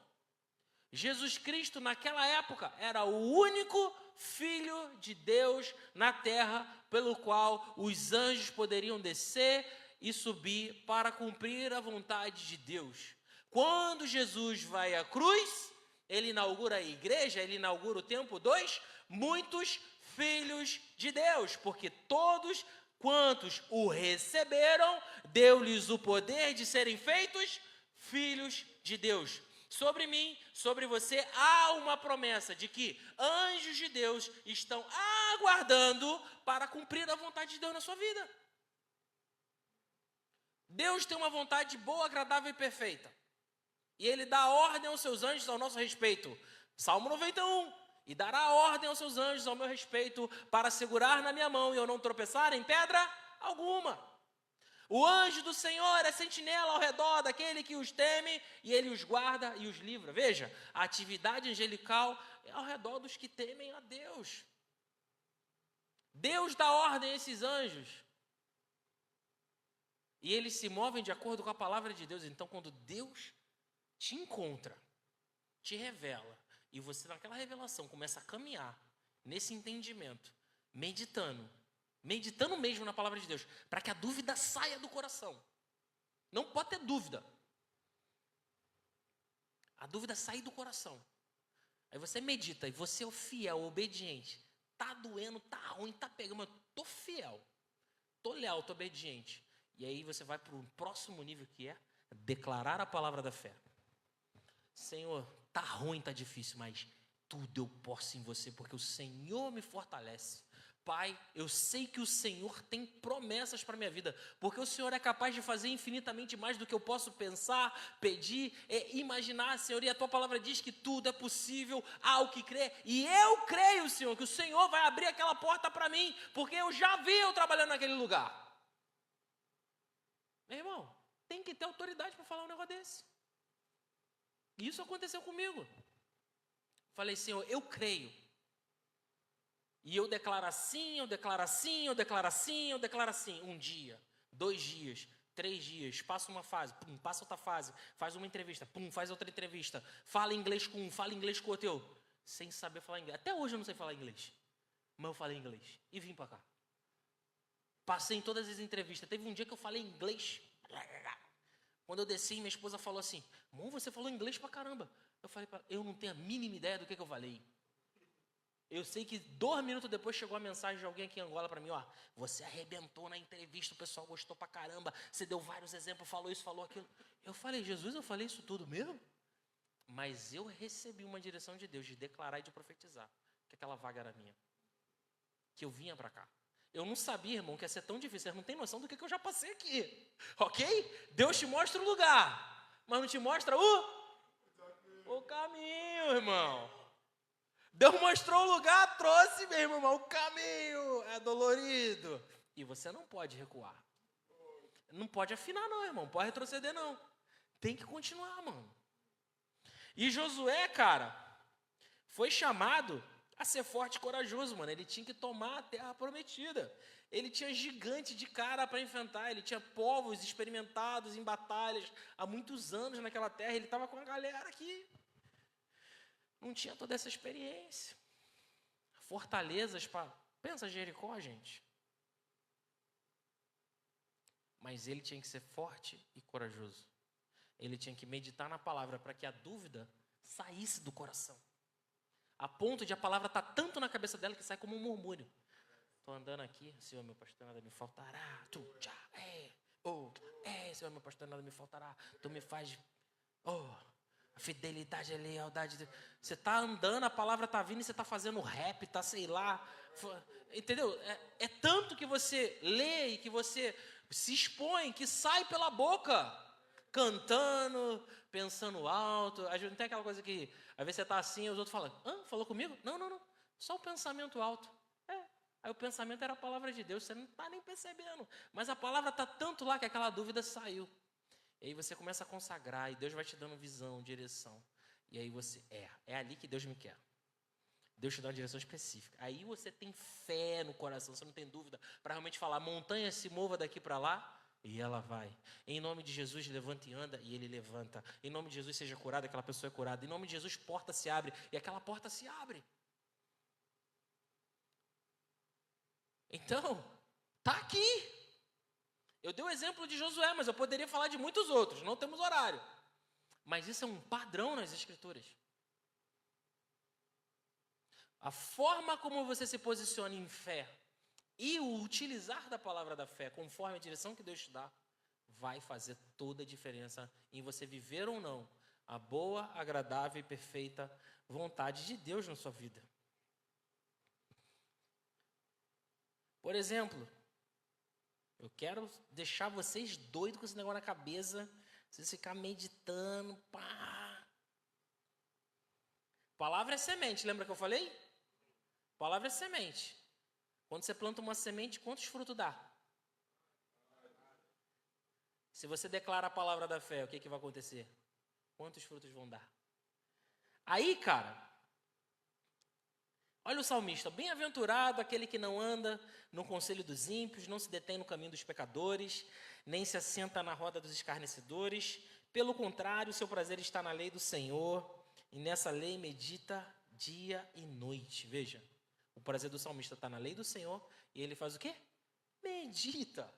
Jesus Cristo, naquela época, era o único Filho de Deus na terra, pelo qual os anjos poderiam descer e subir para cumprir a vontade de Deus. Quando Jesus vai à cruz, ele inaugura a igreja, ele inaugura o templo dos muitos filhos de Deus, porque todos quantos o receberam, deu-lhes o poder de serem feitos filhos de Deus. Sobre mim, sobre você, há uma promessa de que anjos de Deus estão aguardando para cumprir a vontade de Deus na sua vida. Deus tem uma vontade boa, agradável e perfeita. E Ele dá ordem aos seus anjos ao nosso respeito. Salmo 91. E dará ordem aos seus anjos ao meu respeito para segurar na minha mão e eu não tropeçar em pedra alguma. O anjo do Senhor é sentinela ao redor daquele que os teme e ele os guarda e os livra. Veja, a atividade angelical é ao redor dos que temem a Deus. Deus dá ordem a esses anjos. E eles se movem de acordo com a palavra de Deus. Então, quando Deus te encontra, te revela, e você naquela revelação começa a caminhar nesse entendimento, meditando mesmo na palavra de Deus, para que a dúvida saia do coração. Não pode ter dúvida. A dúvida sai do coração. Aí você medita, e você é o fiel, o obediente. Tá doendo, tá ruim, tá pegando, mas eu tô fiel, tô leal, tô obediente. E aí você vai para o próximo nível, que é declarar a palavra da fé. Senhor, tá ruim, tá difícil, mas tudo eu posso em você, porque o Senhor me fortalece. Pai, eu sei que o Senhor tem promessas para a minha vida, porque o Senhor é capaz de fazer infinitamente mais do que eu posso pensar, pedir, imaginar, Senhor, e a Tua palavra diz que tudo é possível ao que crê, e eu creio, Senhor, que o Senhor vai abrir aquela porta para mim, porque eu já vi eu trabalhando naquele lugar. Meu irmão, tem que ter autoridade para falar um negócio desse. E isso aconteceu comigo. Falei, Senhor, eu creio. E eu declaro assim, eu declaro assim, eu declaro assim, eu declaro assim. 1 dia, 2 dias, 3 dias, passa uma fase, pum, passa outra fase, faz uma entrevista, pum, faz outra entrevista, fala inglês com um, fala inglês com outro, sem saber falar inglês. Até hoje eu não sei falar inglês, mas eu falei inglês e vim para cá. Passei em todas as entrevistas. Teve um dia que eu falei inglês. Quando eu desci, minha esposa falou assim, amor, você falou inglês pra caramba. Eu falei, eu não tenho a mínima ideia do que eu falei. Eu sei que 2 minutos depois chegou a mensagem de alguém aqui em Angola para mim, ó, você arrebentou na entrevista, o pessoal gostou pra caramba, você deu vários exemplos, falou isso, falou aquilo. Eu falei, Jesus, eu falei isso tudo mesmo? Mas eu recebi uma direção de Deus de declarar e de profetizar que aquela vaga era minha, que eu vinha para cá. Eu não sabia, irmão, que ia ser tão difícil, vocês não têm noção do que eu já passei aqui, ok? Deus te mostra o lugar, mas não te mostra o caminho, irmão. Deus mostrou o lugar, trouxe mesmo, irmão. O caminho é dolorido. E você não pode recuar. Não pode afinar, não, irmão. Não pode retroceder, não. Tem que continuar, mano. E Josué, cara, foi chamado a ser forte e corajoso, mano. Ele tinha que tomar a terra prometida. Ele tinha gigante de cara para enfrentar. Ele tinha povos experimentados em batalhas há muitos anos naquela terra. Ele estava com a galera aqui. Não tinha toda essa experiência. Fortalezas para... Pensa Jericó, gente. Mas ele tinha que ser forte e corajoso. Ele tinha que meditar na palavra para que a dúvida saísse do coração. A ponto de a palavra estar tanto na cabeça dela que sai como um murmúrio. Estou andando aqui, Senhor, meu pastor, nada me faltará. Senhor, meu pastor, nada me faltará. Tu me faz... A fidelidade, a lealdade. Você está andando, a palavra está vindo e você está fazendo rap, está sei lá. Entendeu? É tanto que você lê e que você se expõe, que sai pela boca. Cantando, pensando alto. Não tem aquela coisa que, às vezes você está assim e os outros falam, falou comigo? Não. Só o pensamento alto. Aí o pensamento era a palavra de Deus, você não está nem percebendo. Mas a palavra está tanto lá que aquela dúvida saiu. E aí você começa a consagrar, e Deus vai te dando visão, direção. E aí você, é ali que Deus me quer. Deus te dá uma direção específica. Aí você tem fé no coração, você não tem dúvida, para realmente falar, montanha se mova daqui para lá, e ela vai. Em nome de Jesus, levanta e anda, e ele levanta. Em nome de Jesus, seja curado, aquela pessoa é curada. Em nome de Jesus, porta se abre, e aquela porta se abre. Então, tá aqui. Eu dei o exemplo de Josué, mas eu poderia falar de muitos outros, não temos horário. Mas isso é um padrão nas Escrituras. A forma como você se posiciona em fé e o utilizar da palavra da fé, conforme a direção que Deus te dá, vai fazer toda a diferença em você viver ou não a boa, agradável e perfeita vontade de Deus na sua vida. Por exemplo, eu quero deixar vocês doidos com esse negócio na cabeça, vocês ficar meditando, pá. Palavra é semente, lembra que eu falei? Palavra é semente. Quando você planta uma semente, quantos frutos dá? Se você declara a palavra da fé, o que vai acontecer? Quantos frutos vão dar? Aí, cara, olha o salmista, bem-aventurado aquele que não anda no conselho dos ímpios, não se detém no caminho dos pecadores, nem se assenta na roda dos escarnecedores. Pelo contrário, seu prazer está na lei do Senhor, e nessa lei medita dia e noite. Veja, o prazer do salmista está na lei do Senhor, e ele faz o quê? Medita.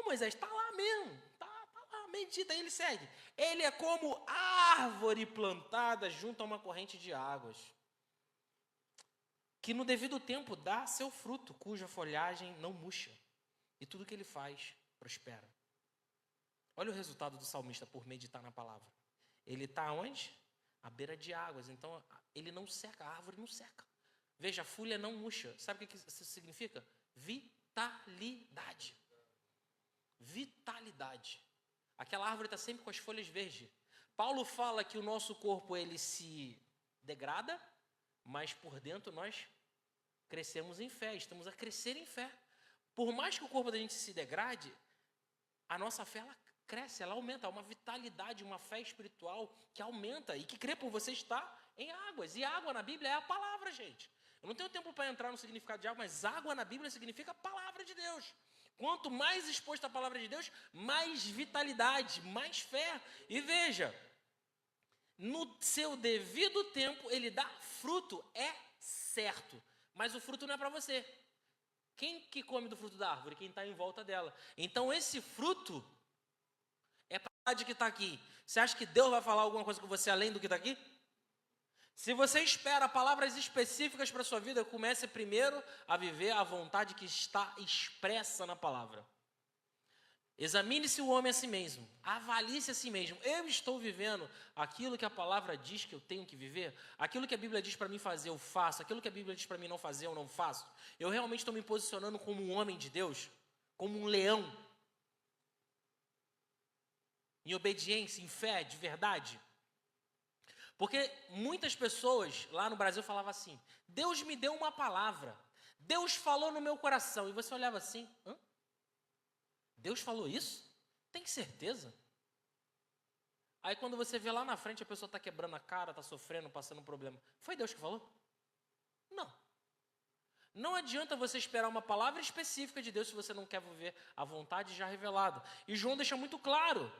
Moisés, está lá mesmo, está lá, medita, aí ele segue. Ele é como árvore plantada junto a uma corrente de águas, que no devido tempo dá seu fruto, cuja folhagem não murcha, e tudo que ele faz prospera. Olha o resultado do salmista por meditar na palavra. Ele está onde? À beira de águas, então ele não seca, a árvore não seca. Veja, folha não murcha. Sabe o que isso significa? Vitalidade. Vitalidade. Aquela árvore está sempre com as folhas verdes. Paulo fala que o nosso corpo ele se degrada, mas por dentro nós crescemos em fé, estamos a crescer em fé. Por mais que o corpo da gente se degrade, a nossa fé ela cresce, ela aumenta, há uma vitalidade, uma fé espiritual que aumenta e que crê por você estar em águas. E água na Bíblia é a palavra, gente. Eu não tenho tempo para entrar no significado de água, mas água na Bíblia significa a palavra de Deus. Quanto mais exposto à palavra de Deus, mais vitalidade, mais fé. E veja, no seu devido tempo, ele dá fruto, é certo. Mas o fruto não é para você. Quem que come do fruto da árvore? Quem está em volta dela. Então esse fruto é para a que está aqui. Você acha que Deus vai falar alguma coisa com você além do que está aqui? Se você espera palavras específicas para a sua vida, comece primeiro a viver a vontade que está expressa na palavra. Examine-se o homem a si mesmo, avalie-se a si mesmo. Eu estou vivendo aquilo que a palavra diz que eu tenho que viver? Aquilo que a Bíblia diz para mim fazer, eu faço. Aquilo que a Bíblia diz para mim não fazer, eu não faço. Eu realmente estou me posicionando como um homem de Deus? Como um leão? Em obediência, em fé, de verdade? Porque muitas pessoas lá no Brasil falavam assim, Deus me deu uma palavra, Deus falou no meu coração. E você olhava assim, hã? Deus falou isso? Tem certeza? Aí quando você vê lá na frente, a pessoa está quebrando a cara, está sofrendo, passando um problema. Foi Deus que falou? Não. Não adianta você esperar uma palavra específica de Deus se você não quer viver a vontade já revelada. E João deixa muito claro.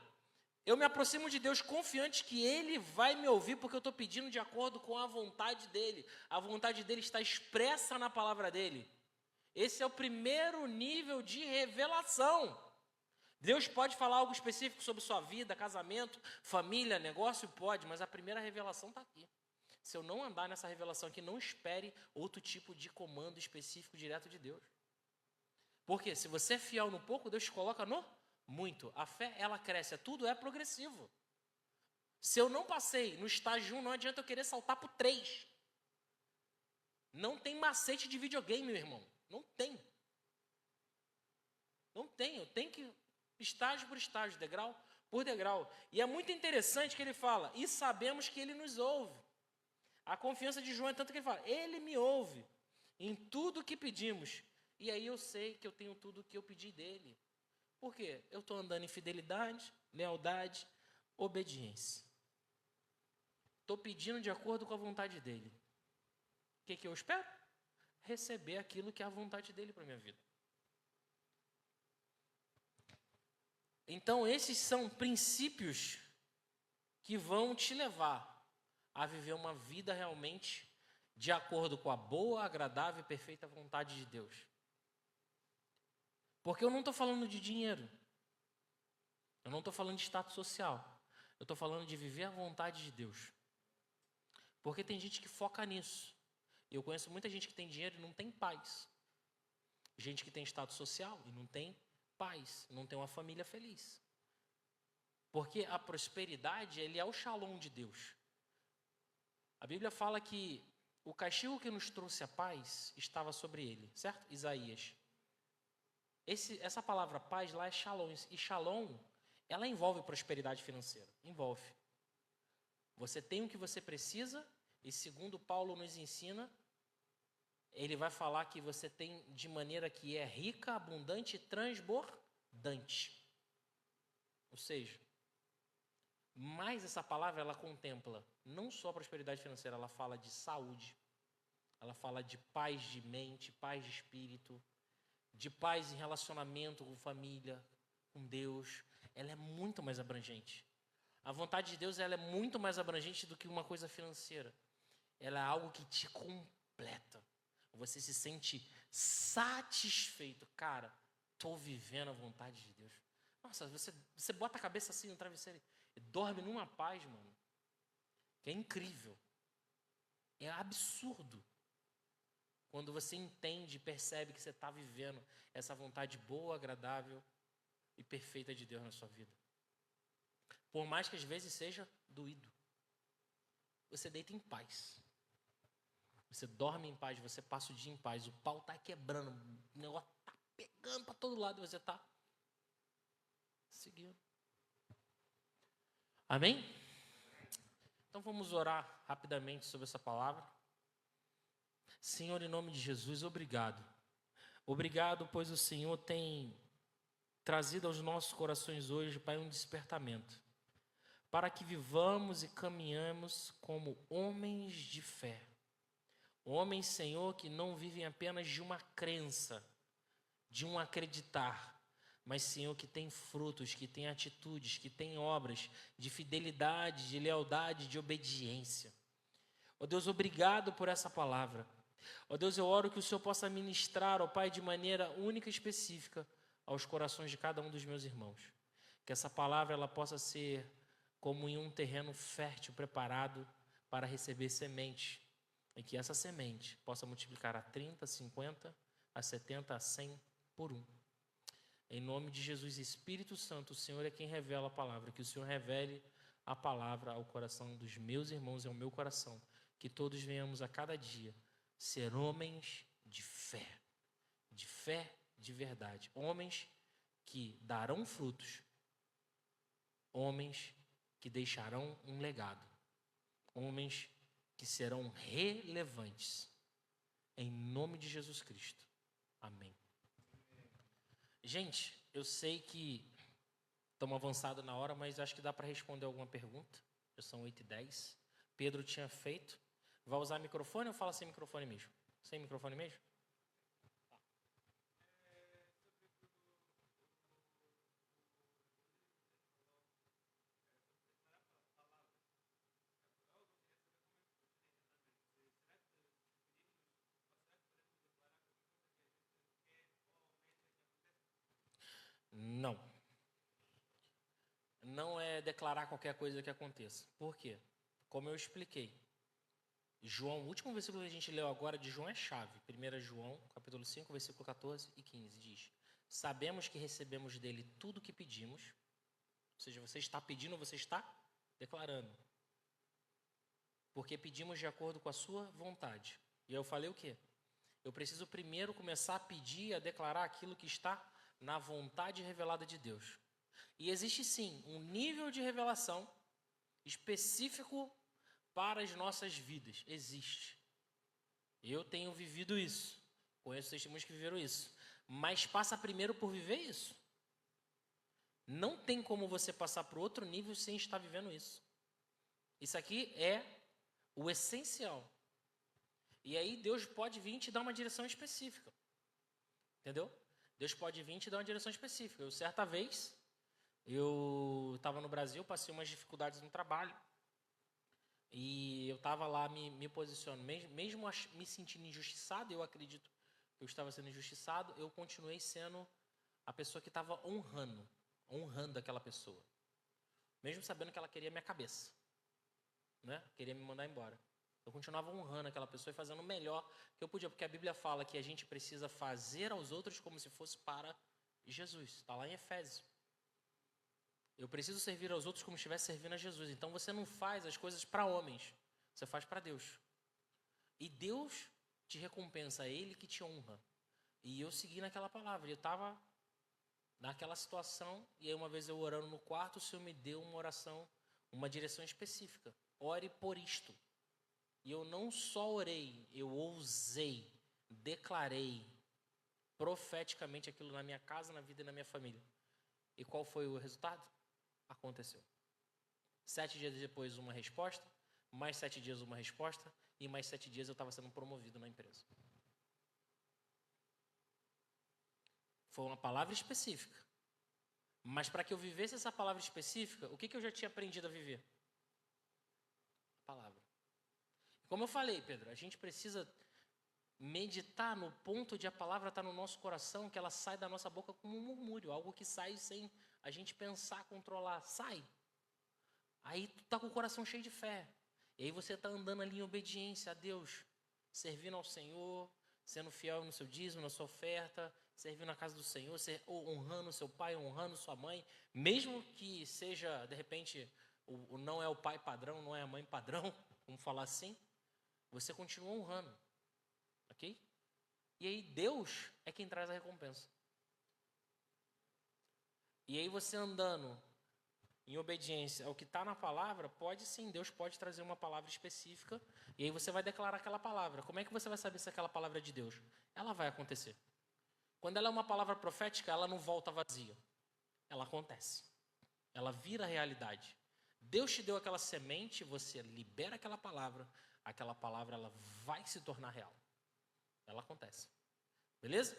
Eu me aproximo de Deus confiante que Ele vai me ouvir porque eu estou pedindo de acordo com a vontade dEle. A vontade dEle está expressa na palavra dEle. Esse é o primeiro nível de revelação. Deus pode falar algo específico sobre sua vida, casamento, família, negócio, pode, mas a primeira revelação está aqui. Se eu não andar nessa revelação aqui, não espere outro tipo de comando específico direto de Deus. Porque se você é fiel no pouco, Deus te coloca no muito. A fé, ela cresce, tudo é progressivo. Se eu não passei no estágio 1, não adianta eu querer saltar para o 3. Não tem macete de videogame, meu irmão. Não tem. Não tem, eu tenho que estágio por estágio, degrau por degrau. E é muito interessante que ele fala, e sabemos que ele nos ouve. A confiança de João é tanto que ele fala, ele me ouve em tudo o que pedimos. E aí eu sei que eu tenho tudo o que eu pedi dele. Por quê? Eu estou andando em fidelidade, lealdade, obediência. Estou pedindo de acordo com a vontade dele. O que eu espero? Receber aquilo que é a vontade dele para a minha vida. Então, esses são princípios que vão te levar a viver uma vida realmente de acordo com a boa, agradável e perfeita vontade de Deus. Porque eu não estou falando de dinheiro. Eu não estou falando de status social. Eu estou falando de viver a vontade de Deus. Porque tem gente que foca nisso. Eu conheço muita gente que tem dinheiro e não tem paz. Gente que tem status social e não tem paz, não tem uma família feliz. Porque a prosperidade, ele é o shalom de Deus. A Bíblia fala que o castigo que nos trouxe a paz estava sobre ele, certo? Isaías. Essa palavra paz lá é shalom. E shalom, ela envolve prosperidade financeira. Envolve. Você tem o que você precisa e segundo Paulo nos ensina, ele vai falar que você tem de maneira que é rica, abundante e transbordante. Ou seja, mas essa palavra ela contempla não só a prosperidade financeira, ela fala de saúde, ela fala de paz de mente, paz de espírito, de paz em relacionamento com família, com Deus. Ela é muito mais abrangente. A vontade de Deus ela é muito mais abrangente do que uma coisa financeira. Ela é algo que te completa. Você se sente satisfeito. Cara, estou vivendo a vontade de Deus. Nossa, você bota a cabeça assim no travesseiro e dorme numa paz, mano. Que é incrível. É absurdo. Quando você entende e percebe que você está vivendo essa vontade boa, agradável e perfeita de Deus na sua vida. Por mais que às vezes seja doído. Você deita em paz. Você dorme em paz, você passa o dia em paz. O pau está quebrando, o negócio está pegando para todo lado e você está seguindo. Amém? Então vamos orar rapidamente sobre essa palavra. Senhor, em nome de Jesus, obrigado. Obrigado, pois o Senhor tem trazido aos nossos corações hoje, Pai, um despertamento, para que vivamos e caminhamos como homens de fé. Homens, Senhor, que não vivem apenas de uma crença, de um acreditar, mas, Senhor, que tem frutos, que tem atitudes, que tem obras de fidelidade, de lealdade, de obediência. Ó Deus, obrigado por essa palavra. Ó Deus, eu oro que o Senhor possa ministrar, ó Pai, de maneira única e específica aos corações de cada um dos meus irmãos. Que essa palavra ela possa ser como em um terreno fértil, preparado para receber semente. E que essa semente possa multiplicar a 30, a 50, a 70, a 100 por 1. Em nome de Jesus, Espírito Santo, o Senhor é quem revela a palavra. Que o Senhor revele a palavra ao coração dos meus irmãos e ao meu coração. Que todos venhamos a cada dia ser homens de fé de verdade. Homens que darão frutos. Homens que deixarão um legado. Homens que serão relevantes. Em nome de Jesus Cristo. Amém. Gente, eu sei que estamos avançados na hora, mas acho que dá para responder alguma pergunta. Já são 8h10. Pedro tinha feito. Vai usar microfone ou fala sem microfone mesmo? Sem microfone mesmo? Não. Não é declarar qualquer coisa que aconteça. Por quê? Como eu expliquei. João, o último versículo que a gente leu agora de João é chave. 1 João, capítulo 5, versículo 14 e 15, diz: sabemos que recebemos dele tudo o que pedimos. Ou seja, você está pedindo, você está declarando. Porque pedimos de acordo com a sua vontade. E eu falei o quê? Eu preciso primeiro começar a pedir e a declarar aquilo que está na vontade revelada de Deus. E existe sim um nível de revelação específico para as nossas vidas. Existe. Eu tenho vivido isso. Conheço testemunhos que viveram isso. Mas passa primeiro por viver isso. Não tem como você passar para outro nível sem estar vivendo isso. Isso aqui é o essencial. E aí Deus pode vir e te dar uma direção específica. Entendeu? Deus pode vir e te dar uma direção específica. Certa vez, eu estava no Brasil, passei umas dificuldades no trabalho. E eu estava lá me posicionando. Mesmo me sentindo injustiçado, eu acredito que eu estava sendo injustiçado, eu continuei sendo a pessoa que estava honrando aquela pessoa. Mesmo sabendo que ela queria minha cabeça. Né? Queria me mandar embora. Eu continuava honrando aquela pessoa e fazendo o melhor que eu podia, porque a Bíblia fala que a gente precisa fazer aos outros como se fosse para Jesus. Está lá em Efésios. Eu preciso servir aos outros como se estivesse servindo a Jesus. Então você não faz as coisas para homens, você faz para Deus. E Deus te recompensa, é Ele que te honra. E eu segui naquela palavra. Eu estava naquela situação, e aí uma vez eu orando no quarto, o Senhor me deu uma oração, uma direção específica. Ore por isto. E eu não só orei, eu ousei, declarei profeticamente aquilo na minha casa, na vida e na minha família. E qual foi o resultado? Aconteceu. 7 dias depois, uma resposta. Mais 7 dias, uma resposta. E mais 7 dias eu estava sendo promovido na empresa. Foi uma palavra específica. Mas para que eu vivesse essa palavra específica, o que eu já tinha aprendido a viver? A palavra. Como eu falei, Pedro, a gente precisa meditar no ponto de a palavra estar no nosso coração, que ela sai da nossa boca como um murmúrio, algo que sai sem a gente pensar, controlar, sai. Aí tu tá com o coração cheio de fé. E aí você tá andando ali em obediência a Deus, servindo ao Senhor, sendo fiel no seu dízimo, na sua oferta, servindo na casa do Senhor, honrando seu pai, honrando sua mãe, mesmo que seja, de repente, não é o pai padrão, não é a mãe padrão, vamos falar assim, você continua honrando. Ok? E aí Deus é quem traz a recompensa. E aí você andando em obediência ao que está na palavra, pode sim, Deus pode trazer uma palavra específica, e aí você vai declarar aquela palavra. Como é que você vai saber se aquela palavra é de Deus? Ela vai acontecer. Quando ela é uma palavra profética, ela não volta vazia. Ela acontece. Ela vira realidade. Deus te deu aquela semente, você libera aquela palavra ela vai se tornar real. Ela acontece. Beleza?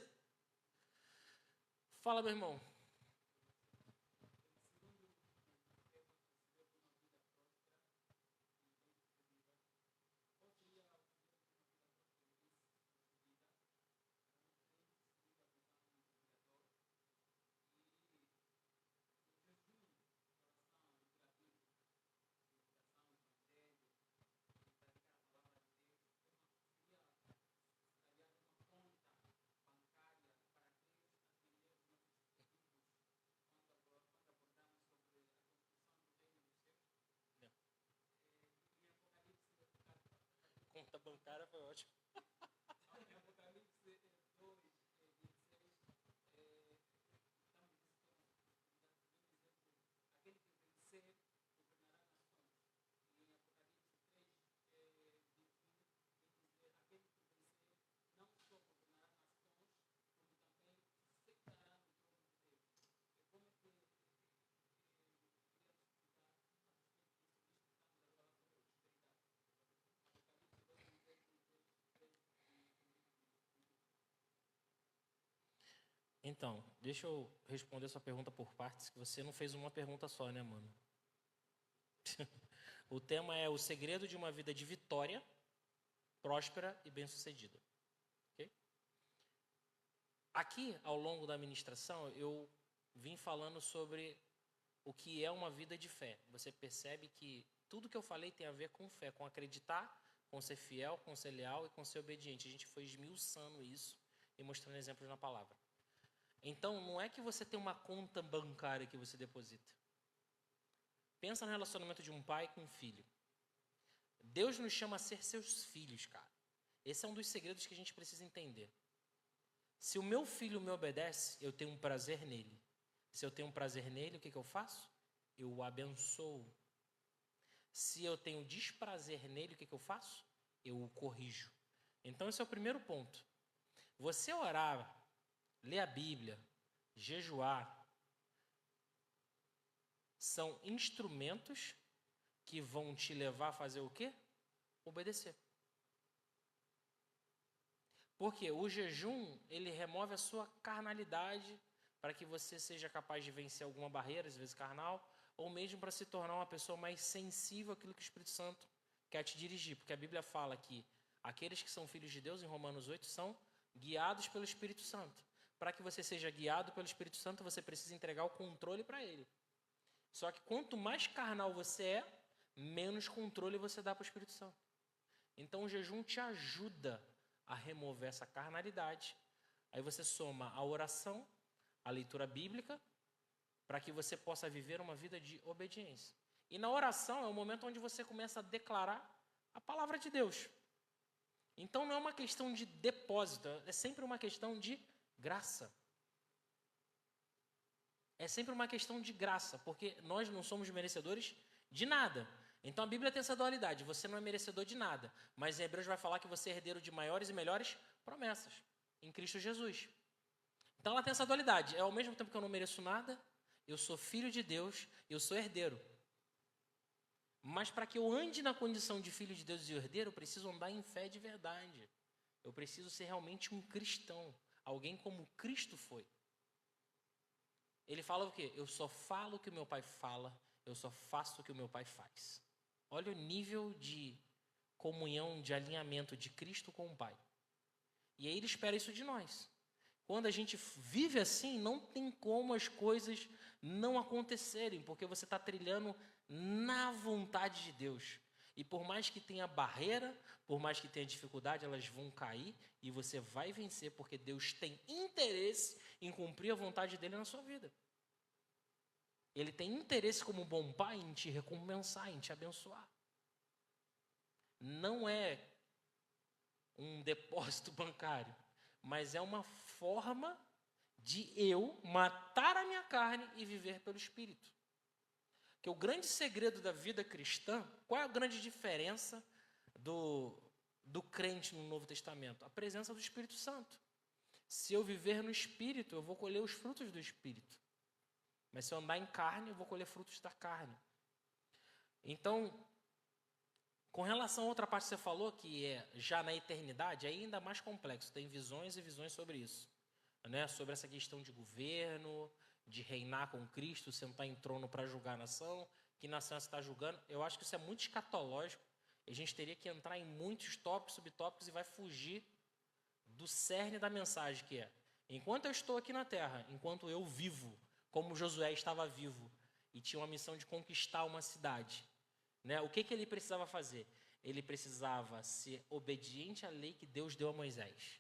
Fala, meu irmão. Conta bancária foi ótimo. Então, deixa eu responder sua pergunta por partes, que você não fez uma pergunta só, né, mano? O tema é o segredo de uma vida de vitória, próspera e bem-sucedida. Okay? Aqui, ao longo da ministração, eu vim falando sobre o que é uma vida de fé. Você percebe que tudo que eu falei tem a ver com fé, com acreditar, com ser fiel, com ser leal e com ser obediente. A gente foi esmiuçando isso e mostrando exemplos na palavra. Então, não é que você tem uma conta bancária que você deposita. Pensa no relacionamento de um pai com um filho. Deus nos chama a ser seus filhos, cara. Esse é um dos segredos que a gente precisa entender. Se o meu filho me obedece, eu tenho um prazer nele. Se eu tenho um prazer nele, o que eu faço? Eu o abençoo. Se eu tenho desprazer nele, o que eu faço? Eu o corrijo. Então, esse é o primeiro ponto. Você orar, ler a Bíblia, jejuar, são instrumentos que vão te levar a fazer o quê? Obedecer. Porque o jejum, ele remove a sua carnalidade para que você seja capaz de vencer alguma barreira, às vezes carnal, ou mesmo para se tornar uma pessoa mais sensível àquilo que o Espírito Santo quer te dirigir. Porque a Bíblia fala que aqueles que são filhos de Deus, em Romanos 8, são guiados pelo Espírito Santo. Para que você seja guiado pelo Espírito Santo, você precisa entregar o controle para ele. Só que quanto mais carnal você é, menos controle você dá para o Espírito Santo. Então o jejum te ajuda a remover essa carnalidade. Aí você soma a oração, a leitura bíblica, para que você possa viver uma vida de obediência. E na oração é o momento onde você começa a declarar a palavra de Deus. Então não é uma questão de depósito, é sempre uma questão de graça. É sempre uma questão de graça, porque nós não somos merecedores de nada. Então a Bíblia tem essa dualidade, você não é merecedor de nada, mas em Hebreus vai falar que você é herdeiro de maiores e melhores promessas em Cristo Jesus. Então ela tem essa dualidade, é ao mesmo tempo que eu não mereço nada, eu sou filho de Deus, eu sou herdeiro. Mas para que eu ande na condição de filho de Deus e herdeiro, eu preciso andar em fé de verdade. Eu preciso ser realmente um cristão, alguém como Cristo foi. Ele fala o quê? Eu só falo o que o meu pai fala, eu só faço o que o meu pai faz. Olha o nível de comunhão, de alinhamento de Cristo com o Pai. E aí ele espera isso de nós. Quando a gente vive assim, não tem como as coisas não acontecerem, porque você está trilhando na vontade de Deus. E por mais que tenha barreira, por mais que tenha dificuldade, elas vão cair e você vai vencer, porque Deus tem interesse em cumprir a vontade dele na sua vida. Ele tem interesse como bom pai em te recompensar, em te abençoar. Não é um depósito bancário, mas é uma forma de eu matar a minha carne e viver pelo Espírito. Que o grande segredo da vida cristã, qual é a grande diferença do crente no Novo Testamento? A presença do Espírito Santo. Se eu viver no Espírito, eu vou colher os frutos do Espírito. Mas se eu andar em carne, eu vou colher frutos da carne. Então, com relação a outra parte que você falou, que é já na eternidade, é ainda mais complexo. Tem visões e visões sobre isso. Né? Sobre essa questão de governo, de reinar com Cristo, sentar em trono para julgar a nação, que nação você está julgando. Eu acho que isso é muito escatológico. A gente teria que entrar em muitos tópicos, subtópicos, e vai fugir do cerne da mensagem, que é: enquanto eu estou aqui na terra, enquanto eu vivo, como Josué estava vivo, e tinha uma missão de conquistar uma cidade, né? O que ele precisava fazer? Ele precisava ser obediente à lei que Deus deu a Moisés.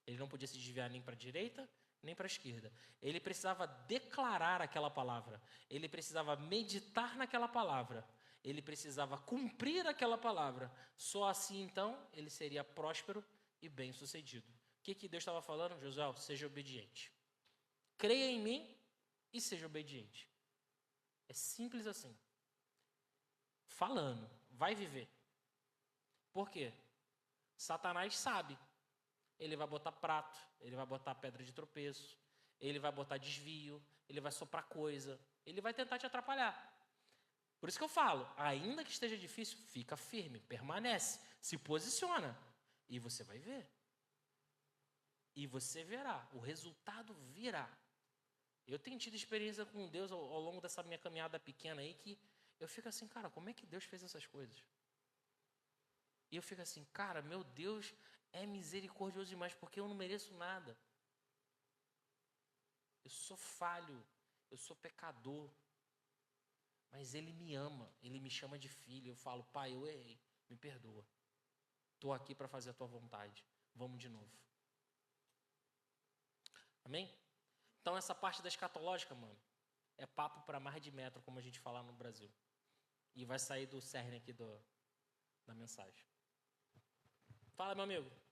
Ele não podia se desviar nem para a direita, nem para a esquerda. Ele precisava declarar aquela palavra. Ele precisava meditar naquela palavra. Ele precisava cumprir aquela palavra. Só assim, então, ele seria próspero e bem-sucedido. O que Deus estava falando? Josué, seja obediente. Creia em mim e seja obediente. É simples assim. Falando, vai viver. Por quê? Satanás sabe. Ele vai botar prato, ele vai botar pedra de tropeço, ele vai botar desvio, ele vai soprar coisa, ele vai tentar te atrapalhar. Por isso que eu falo, ainda que esteja difícil, fica firme, permanece, se posiciona e você vai ver. E você verá, o resultado virá. Eu tenho tido experiência com Deus ao longo dessa minha caminhada pequena aí, que eu fico assim, cara, como é que Deus fez essas coisas? E eu fico assim, cara, meu Deus é misericordioso demais, porque eu não mereço nada. Eu sou falho, eu sou pecador. Mas Ele me ama, Ele me chama de filho. Eu falo, pai, eu errei, me perdoa. Estou aqui para fazer a tua vontade. Vamos de novo. Amém? Então essa parte da escatológica, mano, é papo para mais de metro, como a gente fala no Brasil. E vai sair do cerne aqui da mensagem. Fala, meu amigo.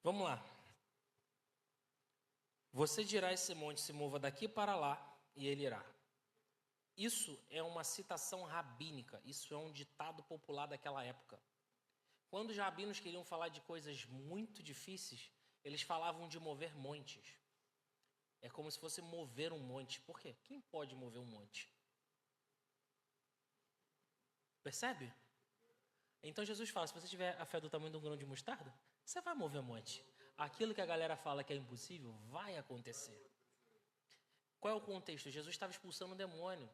Vamos lá. Você dirá a esse monte, se mova daqui para lá, e ele irá. Isso é uma citação rabínica, isso é um ditado popular daquela época. Quando os rabinos queriam falar de coisas muito difíceis, eles falavam de mover montes. É como se fosse mover um monte. Por quê? Quem pode mover um monte? Percebe? Então Jesus fala, se você tiver a fé do tamanho de um grão de mostarda, você vai mover um monte. Aquilo que a galera fala que é impossível, vai acontecer. Qual é o contexto? Jesus estava expulsando um demônio.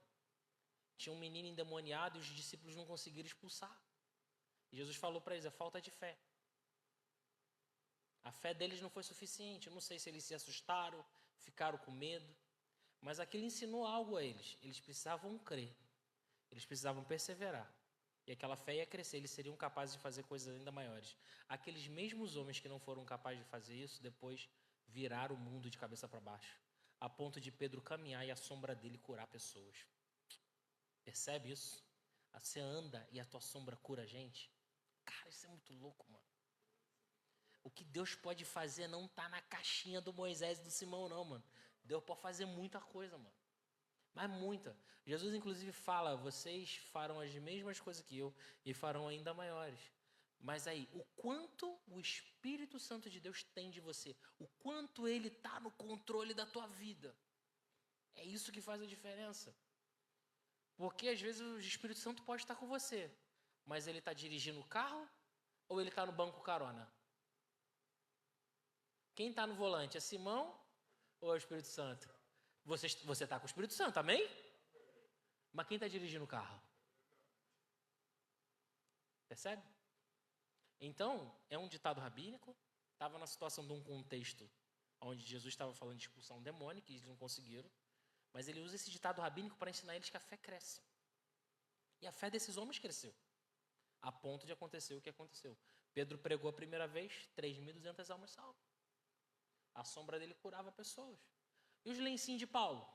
Tinha um menino endemoniado e os discípulos não conseguiram expulsar. E Jesus falou para eles, é falta de fé. A fé deles não foi suficiente. Eu não sei se eles se assustaram, ficaram com medo. Mas aquilo ensinou algo a eles. Eles precisavam crer. Eles precisavam perseverar. E aquela fé ia crescer, eles seriam capazes de fazer coisas ainda maiores. Aqueles mesmos homens que não foram capazes de fazer isso, depois viraram o mundo de cabeça para baixo. A ponto de Pedro caminhar e a sombra dele curar pessoas. Percebe isso? Você anda e a tua sombra cura a gente? Cara, isso é muito louco, mano. O que Deus pode fazer não tá na caixinha do Moisés e do Simão, não, mano. Deus pode fazer muita coisa, mano. Mas muita. Jesus, inclusive, fala, vocês farão as mesmas coisas que eu e farão ainda maiores. Mas aí, o quanto o Espírito Santo de Deus tem de você, o quanto ele está no controle da tua vida. É isso que faz a diferença. Porque às vezes o Espírito Santo pode estar com você, mas ele está dirigindo o carro ou ele está no banco carona? Quem está no volante? É Simão ou é o Espírito Santo? Você está com o Espírito Santo, amém? Mas quem está dirigindo o carro? Percebe? Então, é um ditado rabínico. Estava na situação de um contexto onde Jesus estava falando de expulsão demônica e eles não conseguiram. Mas ele usa esse ditado rabínico para ensinar eles que a fé cresce. E a fé desses homens cresceu, a ponto de acontecer o que aconteceu. Pedro pregou a primeira vez, 3.200 almas salvas. A sombra dele curava pessoas. E os lencinhos de Paulo?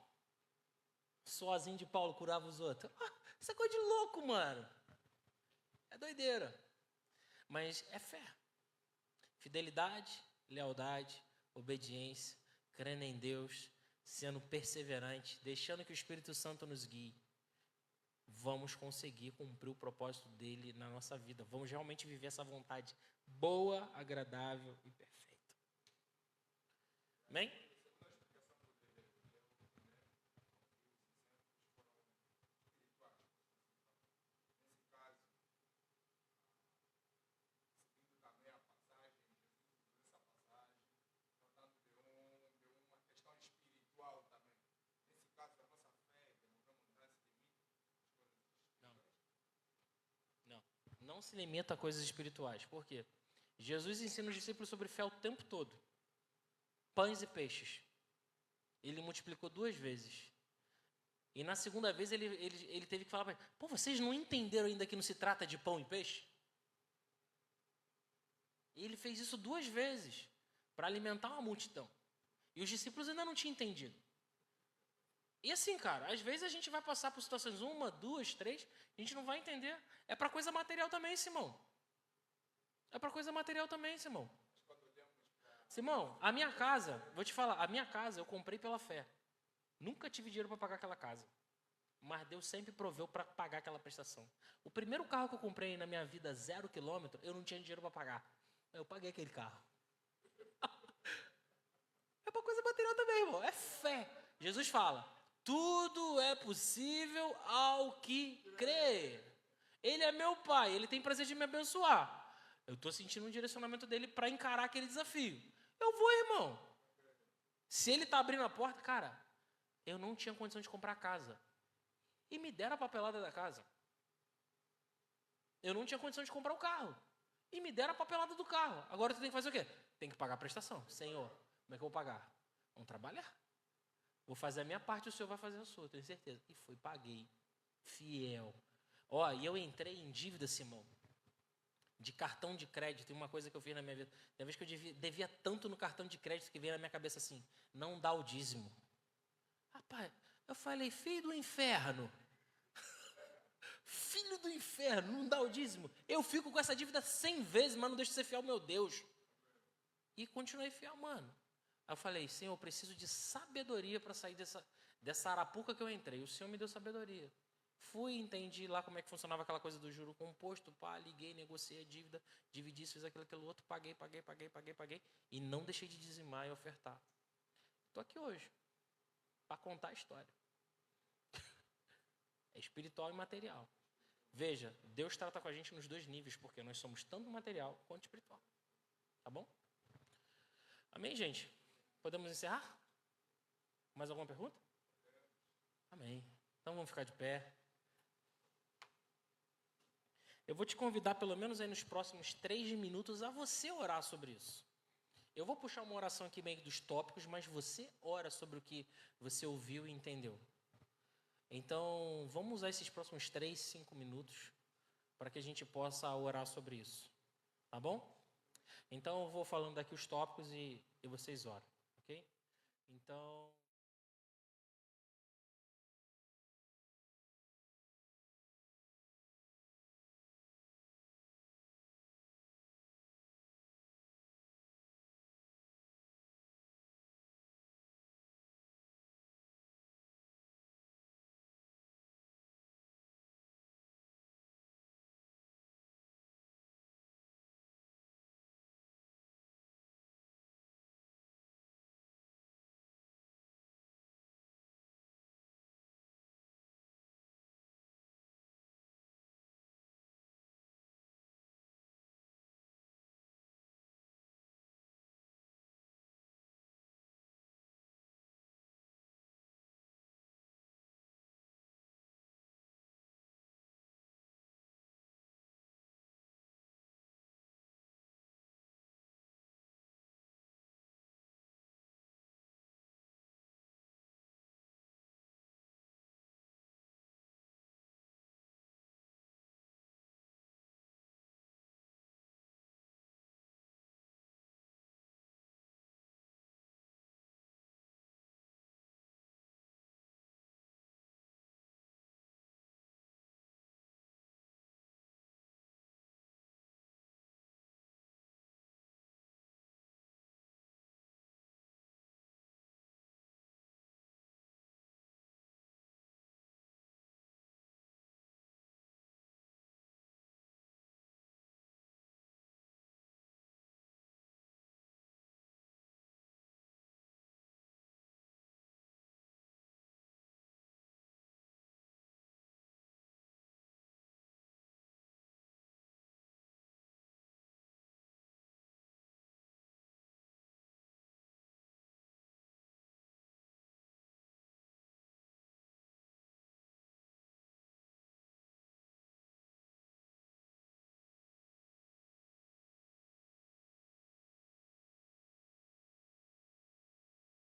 Sozinho de Paulo curava os outros. Isso é coisa de louco, mano. É doideira. Mas é fé. Fidelidade, lealdade, obediência, crendo em Deus, sendo perseverante, deixando que o Espírito Santo nos guie. Vamos conseguir cumprir o propósito dele na nossa vida. Vamos realmente viver essa vontade boa, agradável e perfeita. Amém? Não se limita a coisas espirituais. Por quê? Jesus ensina os discípulos sobre fé o tempo todo. Pães e peixes. Ele multiplicou 2 vezes. E na segunda vez ele teve que falar para ele, pô, vocês não entenderam ainda que não se trata de pão e peixe? E ele fez isso 2 vezes, para alimentar uma multidão. E os discípulos ainda não tinham entendido. E assim, cara, às vezes a gente vai passar por situações 1, 2, 3, a gente não vai entender. É para coisa material também, Simão. É para coisa material também, Simão. Simão, a minha casa, vou te falar, a minha casa eu comprei pela fé. Nunca tive dinheiro para pagar aquela casa. Mas Deus sempre proveu para pagar aquela prestação. O primeiro carro que eu comprei na minha vida, 0 quilômetro, eu não tinha dinheiro para pagar. Eu paguei aquele carro. É para coisa material também, irmão. É fé. Jesus fala, tudo é possível ao que crê. Ele é meu pai, ele tem prazer de me abençoar. Eu estou sentindo um direcionamento dele para encarar aquele desafio. Eu vou, irmão. Se ele está abrindo a porta, cara, eu não tinha condição de comprar casa. E me deram a papelada da casa. Eu não tinha condição de comprar o carro. E me deram a papelada do carro. Agora tu tem que fazer o quê? Tem que pagar a prestação. Senhor, como é que eu vou pagar? Vamos trabalhar. Vou fazer a minha parte, o senhor vai fazer a sua, tenho certeza. E fui, paguei. Fiel. Ó, e eu entrei em dívida, Simão. De cartão de crédito. E uma coisa que eu fiz na minha vida. Tem vez que eu devia tanto no cartão de crédito que veio na minha cabeça assim, não dá o dízimo. Rapaz, eu falei, filho do inferno. Filho do inferno, não dá o dízimo. Eu fico com essa dívida 100 vezes, mas não deixo de ser fiel ao meu Deus. E continuei fiel, mano. Aí eu falei, Senhor, eu preciso de sabedoria para sair dessa arapuca que eu entrei. O Senhor me deu sabedoria. Fui, entendi lá como é que funcionava aquela coisa do juro composto, pá, liguei, negociei a dívida, dividi, fiz aquilo outro, paguei. E não deixei de dizimar e ofertar. Estou aqui hoje, para contar a história. É espiritual e material. Veja, Deus trata com a gente nos 2 níveis, porque nós somos tanto material quanto espiritual. Tá bom? Amém, gente? Podemos encerrar? Mais alguma pergunta? Amém. Então vamos ficar de pé. Eu vou te convidar, pelo menos aí nos próximos 3 minutos, a você orar sobre isso. Eu vou puxar uma oração aqui meio dos tópicos, mas você ora sobre o que você ouviu e entendeu. Então, vamos usar esses próximos 3, 5 minutos para que a gente possa orar sobre isso. Tá bom? Então, eu vou falando aqui os tópicos e vocês oram, ok? Então...